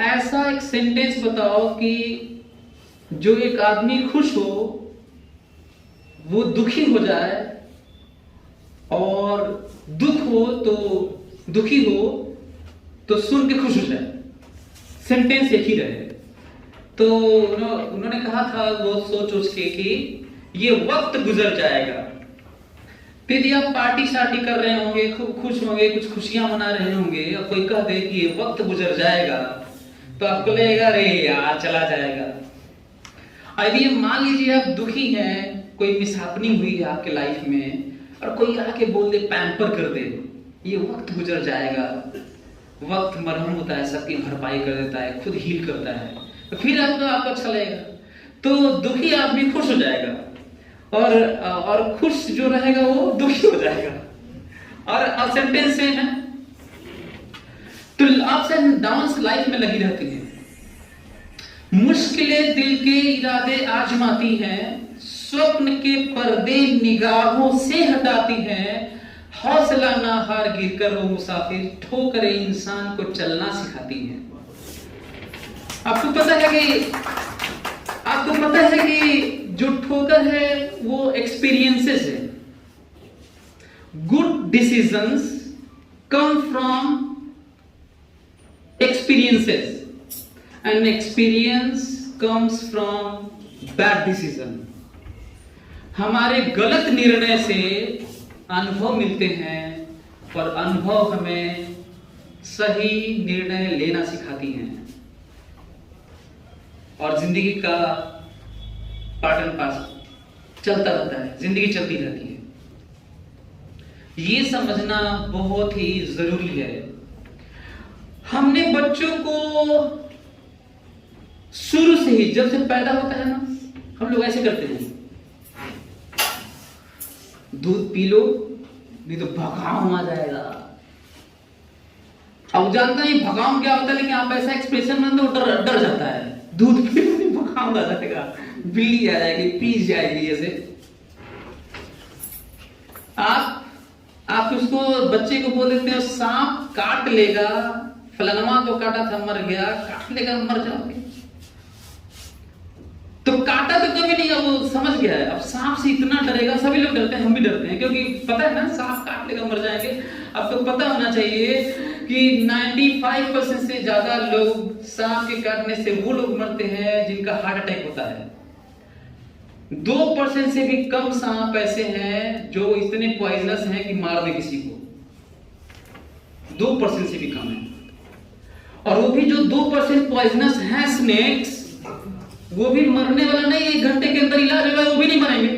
S1: ऐसा एक सेंटेंस बताओ कि जो एक आदमी खुश हो वो दुखी हो जाए, और दुखी हो तो सुन के खुश हो जाए। सेंटेंस एक ही रहे। तो उन्होंने कहा था वो सोच के कि ये वक्त गुजर जाएगा। फिर आप पार्टी शार्टी कर रहे होंगे, खूब खुश होंगे, कुछ खुशियां मना रहे होंगे, और कोई कह दे कि ये वक्त गुजर जाएगा, तो आपको लगेगा अरे यार चला जाएगा। यदि मान लीजिए आप दुखी हैं, कोई मिसहैपनिंग हुई है आपके लाइफ में, और कोई आके बोल दे, पैम्पर कर दे, ये वक्त गुजर जाएगा, वक्त मरहम होता है, सबकी भरपाई कर देता है, खुद हील करता है, तो फिर आपको अच्छा लगेगा। तो दुखी आदमी खुश हो जाएगा, और खुश जो रहेगा वो दुखी हो जाएगा। और सेंटेंस सेम है। तो अप्स एंड डाउन्स लाइफ में लगी रहती है। मुश्किलें दिल के इरादे आजमाती हैं, स्वप्न के पर्दे निगाहों से हटाती हैं, हौसला ना हार गिर कर वो मुसाफिर, ठोकरें इंसान को चलना सिखाती हैं। आपको पता है कि जो ठोकर है वो एक्सपीरियंसेस है। Good decisions come from experiences and experience comes from bad decision। हमारे गलत निर्णय से अनुभव मिलते हैं, और अनुभव हमें सही निर्णय लेना सिखाती हैं, और जिंदगी का पार्ट एंड पार्सल चलता रहता है, जिंदगी चलती रहती है। ये समझना बहुत ही जरूरी है। हमने बच्चों को शुरू से ही, जब से पैदा होता है ना, हम लोग ऐसे करते हैं, दूध पी लो नहीं तो भगाम आ जाएगा। अब जानता नहीं भगाम क्या होता है, लेकिन आप ऐसा एक्सप्रेशन में तो डर जाता है, दूध पी लो नहीं भगाम आ जाएगा, बिल्ली आ जाएगी, पीस जाएगी ऐसे। आप उसको बच्चे को बोल देते हो सांप काट लेगा, फलाना को काटा था मर गया, काट लेगा मर जाओगे। तो काटा तो कभी नहीं, वो समझ गया है। अब सांप से इतना डरेगा, सभी लोग डरते हैं, हम भी डरते हैं, क्योंकि पता है ना सांप काट लेगा मर जाएंगे। अब तो पता होना चाहिए कि 95% से ज्यादा लोग सांप के काटने से वो लोग मरते हैं जिनका हार्ट अटैक होता है। 2% से भी कम सांप ऐसे हैं जो इतने पॉइजनस हैं कि मार दे किसी को। 2% से भी कम है। और वो भी जो 2% पॉइजनस हैं स्नेक्स, वो भी मरने वाला नहीं, 1 घंटे के अंदर इलाज होगा, वो भी नहीं मरेंगे।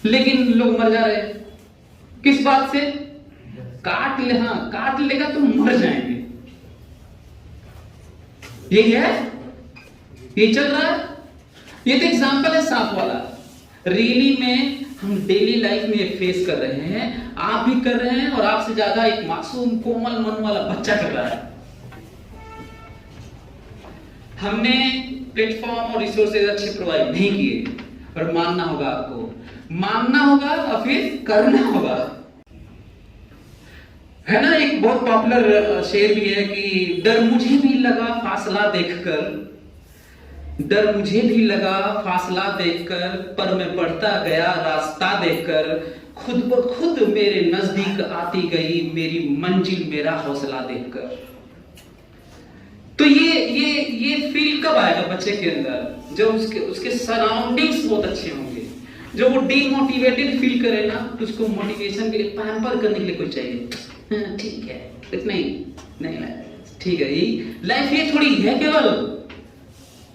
S1: लेकिन लोग मर जा रहे हैं किस बात से? काट लेगा तो मर जाएंगे। यही है, ये चल रहा है। ये तो एग्जांपल है सांप वाला। रियली में हम डेली लाइफ में ये फेस कर रहे हैं, आप भी कर रहे हैं, और आपसे ज्यादा एक मासूम कोमल मन वाला बच्चा कर रहा है। हमने प्लेटफॉर्म और रिसोर्सेज अच्छे प्रोवाइड नहीं किए, और मानना होगा, आपको मानना होगा और फिर करना होगा, है ना। एक बहुत पॉपुलर शेर भी है कि डर मुझे भी लगा फासला देखकर, डर मुझे भी लगा फासला देखकर, पर मैं बढ़ता गया रास्ता देखकर, खुद ब खुद मेरे नजदीक आती गई मेरी मंजिल मेरा हौसला देखकर। तो ये फील कब आएगा बच्चे के अंदर? जब उसके सराउंडिंग्स बहुत अच्छे होंगे। जब वो डीमोटिवेटेड फील करे ना, तो उसको मोटिवेशन के लिए पैम्पर करने के लिए कोई चाहिए। हाँ, ठीक है, इतना ही नहीं, ठीक है, यही लाइफ ये थोड़ी है केवल।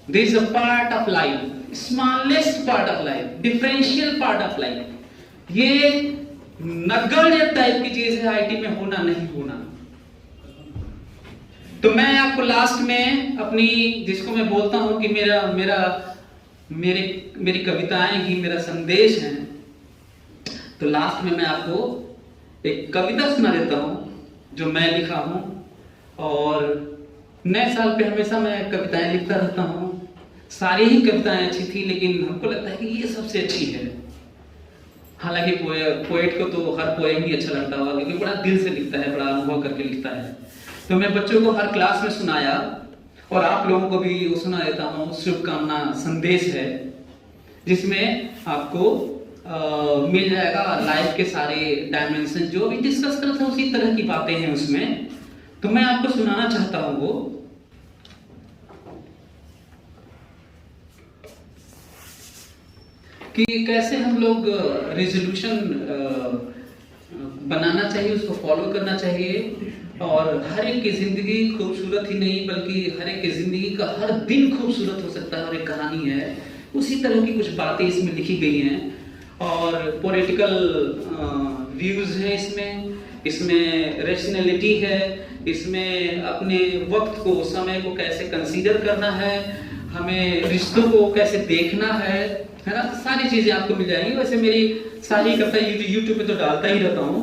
S1: There is a part of life, smallest part of life, differential part of life। ये नगण्य टाइप की चीज है, आईटी में होना नहीं होना। तो मैं आपको लास्ट में अपनी, जिसको मैं बोलता हूं कि मेरी कविताएं ही मेरा संदेश है, तो लास्ट में मैं आपको एक कविता सुना देता हूं जो मैं लिखा हूं। और नए साल पे हमेशा मैं कविताएं लिखता रहता हूं। सारी ही कविताएं अच्छी थी, लेकिन हमको लगता है कि ये सबसे अच्छी है। हालांकि पोएट को तो हर पोएम ही अच्छा लगता होगा, क्योंकि बड़ा दिल से लिखता है, बड़ा अनुभव करके लिखता है। तो मैं बच्चों को हर क्लास में सुनाया, और आप लोगों को भी वो सुना देता हूँ। शुभकामना संदेश है, जिसमें आपको मिल जाएगा लाइफ के सारे डायमेंशन, जो भी डिस्कस करते हैं उसी तरह की बातें हैं उसमें। तो मैं आपको सुनाना चाहता हूं वो कि कैसे हम लोग रेजोल्यूशन बनाना चाहिए, उसको फॉलो करना चाहिए, और हर एक की जिंदगी खूबसूरत ही नहीं बल्कि हर एक की जिंदगी का हर दिन खूबसूरत हो सकता है, और एक कहानी है। उसी तरह की कुछ बातें इसमें लिखी गई हैं, और पॉलिटिकल व्यूज हैं इसमें रैशनैलिटी है, इसमें अपने वक्त को, समय को कैसे कंसीडर करना है, हमें रिश्तों को कैसे देखना है ना। सारी चीजें आपको मिल जाएंगी। वैसे मेरी सारी कविता यूट्यूब पे तो डालता ही रहता हूं।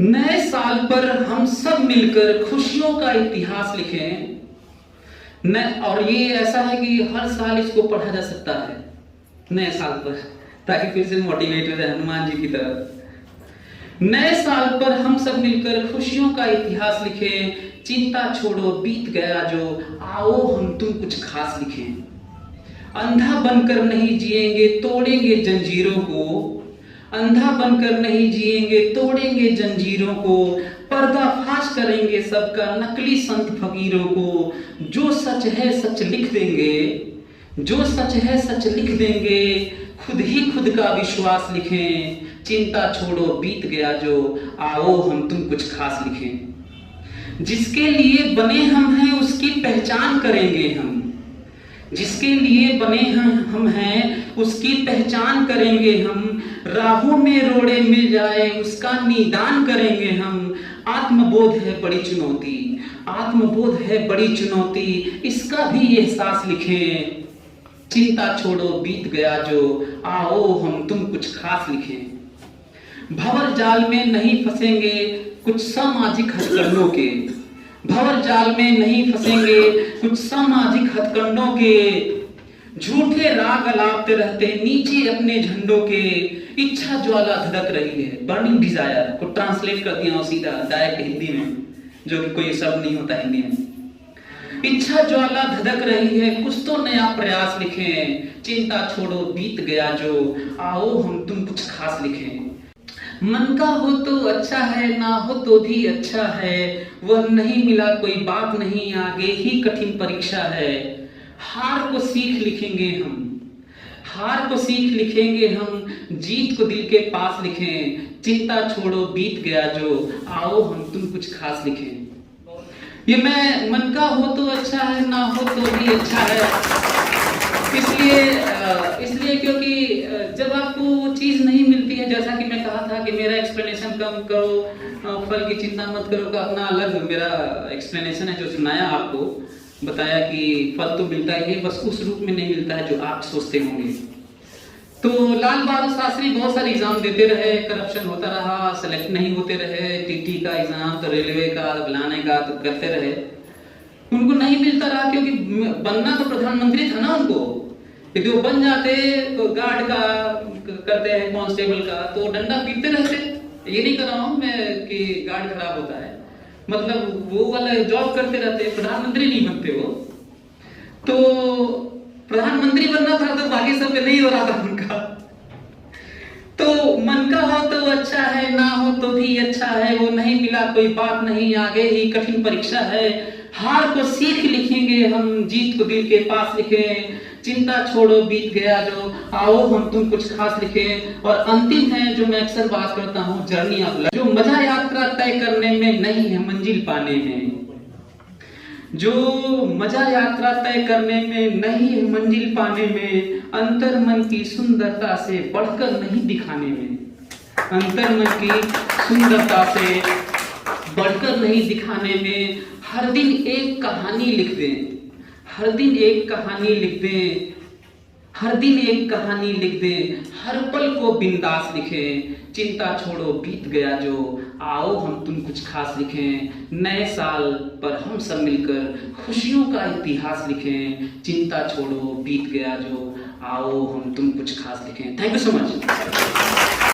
S1: नए साल पर हम सब मिलकर खुशियों का इतिहास लिखें। और ये ऐसा है कि हर साल इसको पढ़ा जा सकता है नए साल पर, ताकि फिर से मोटिवेट हो जाए हनुमान जी की तरह। नए साल पर हम सब मिलकर खुशियों का इतिहास लिखें, चिंता छोड़ो बीत गया जो, आओ हम तुम कुछ खास लिखें। अंधा बनकर नहीं जिएंगे तोड़ेंगे जंजीरों को, अंधा बनकर नहीं जिएंगे तोड़ेंगे जंजीरों को, पर्दाफाश करेंगे सबका नकली संत फकीरों को। जो सच है सच लिख देंगे, जो सच है सच लिख देंगे, खुद ही खुद का विश्वास लिखें। चिंता छोड़ो बीत गया जो, आओ हम तुम कुछ खास लिखें। जिसके लिए बने हम हैं उसकी पहचान करेंगे हम, जिसके लिए बने हम हैं उसकी पहचान करेंगे हम। राहों में रोड़े मिल जाए उसका निदान करेंगे हम। आत्मबोध है बड़ी चुनौती, आत्मबोध है बड़ी चुनौती, इसका भी एहसास लिखें। चिंता छोड़ो बीत गया जो, आओ हम तुम कुछ खास लिखें। भंवर जाल में नहीं फंसेंगे कुछ सामाजिक हथकंडों के, भंवर जाल में नहीं फंसेंगे कुछ सामाजिक हथकंडों के, झूठे राग अलापते रहते नीचे अपने झंडों के। इच्छा ज्वाला धड़क रही है, बर्निंग डिजायर को ट्रांसलेट कर दिया सीधा डायरेक्ट हिंदी में, जो कि कोई शब्द नहीं होता हिंदी में। इच्छा ज्वाला धधक रही है, कुछ तो नया प्रयास लिखें, चिंता छोड़ो बीत गया जो, आओ हम तुम कुछ खास लिखें। मन का हो तो अच्छा है, ना हो तो भी अच्छा है, वह नहीं मिला कोई बात नहीं, आगे ही कठिन परीक्षा है। हार को सीख लिखेंगे हम, हार को सीख लिखेंगे हम, जीत को दिल के पास लिखें, चिंता छोड़ो बीत गया जो, आओ हम तुम कुछ खास लिखें। ये मैं मन का हो तो अच्छा है, ना हो तो भी अच्छा है, इसलिए क्योंकि जब आपको चीज नहीं मिलती है, जैसा कि मैं कहा था कि मेरा एक्सप्लेनेशन कम करो, फल की चिंता मत करो का अपना अलग मेरा एक्सप्लेनेशन है जो सुनाया आपको, बताया कि फल तो मिलता ही है, बस उस रूप में नहीं मिलता है जो आप सोचते होंगे। तो लाल बहादुर शास्त्री बहुत सारे एग्जाम देते रहे, करप्शन होता रहा, सेलेक्ट नहीं होते रहे, टीटी का एग्जाम तो रेलवे का बनाने का तो करते रहे, उनको नहीं मिलता रहा क्योंकि बनना तो प्रधानमंत्री था ना उनको। यदि वो बन जाते तो गार्ड का करते हैं, कांस्टेबल का, तो डंडा पीटते रहते। ये नहीं कर रहा हूं मैं कि गार्ड खराब होता है, मतलब वो वाला जॉब करते रहते, प्रधानमंत्री नहीं बनते वो। तो प्रधानमंत्री बनना था तो बाकी सब पे नहीं हो रहा था उनका। तो मन का हो तो अच्छा है, ना हो तो भी अच्छा है, वो नहीं मिला कोई बात नहीं, आगे ही कठिन परीक्षा है। हार को सीख लिखेंगे हम, जीत को दिल के पास लिखें, चिंता छोड़ो बीत गया जो, आओ हम तुम कुछ खास लिखें। और अंतिम है जो मैं अक्सर बात करता हूँ, जर्नी ऑफ लाइफ। जो मजा यात्रा तय करने में नहीं है मंजिल पाने में, जो मजा यात्रा तय करने में नहीं है मंजिल पाने में, अंतर मन की सुंदरता से बढ़कर नहीं दिखाने में, अंतर मन की सुंदरता से बढ़कर नहीं दिखाने में। हर दिन एक कहानी लिख दें, हर दिन एक कहानी लिख दें, हर दिन एक कहानी लिख दें, हर पल को बिंदास लिखें, चिंता छोड़ो बीत गया जो, आओ हम तुम कुछ खास लिखें। नए साल पर हम सब मिलकर खुशियों का इतिहास लिखें, चिंता छोड़ो बीत गया जो, आओ हम तुम कुछ खास लिखें। Thank you so much.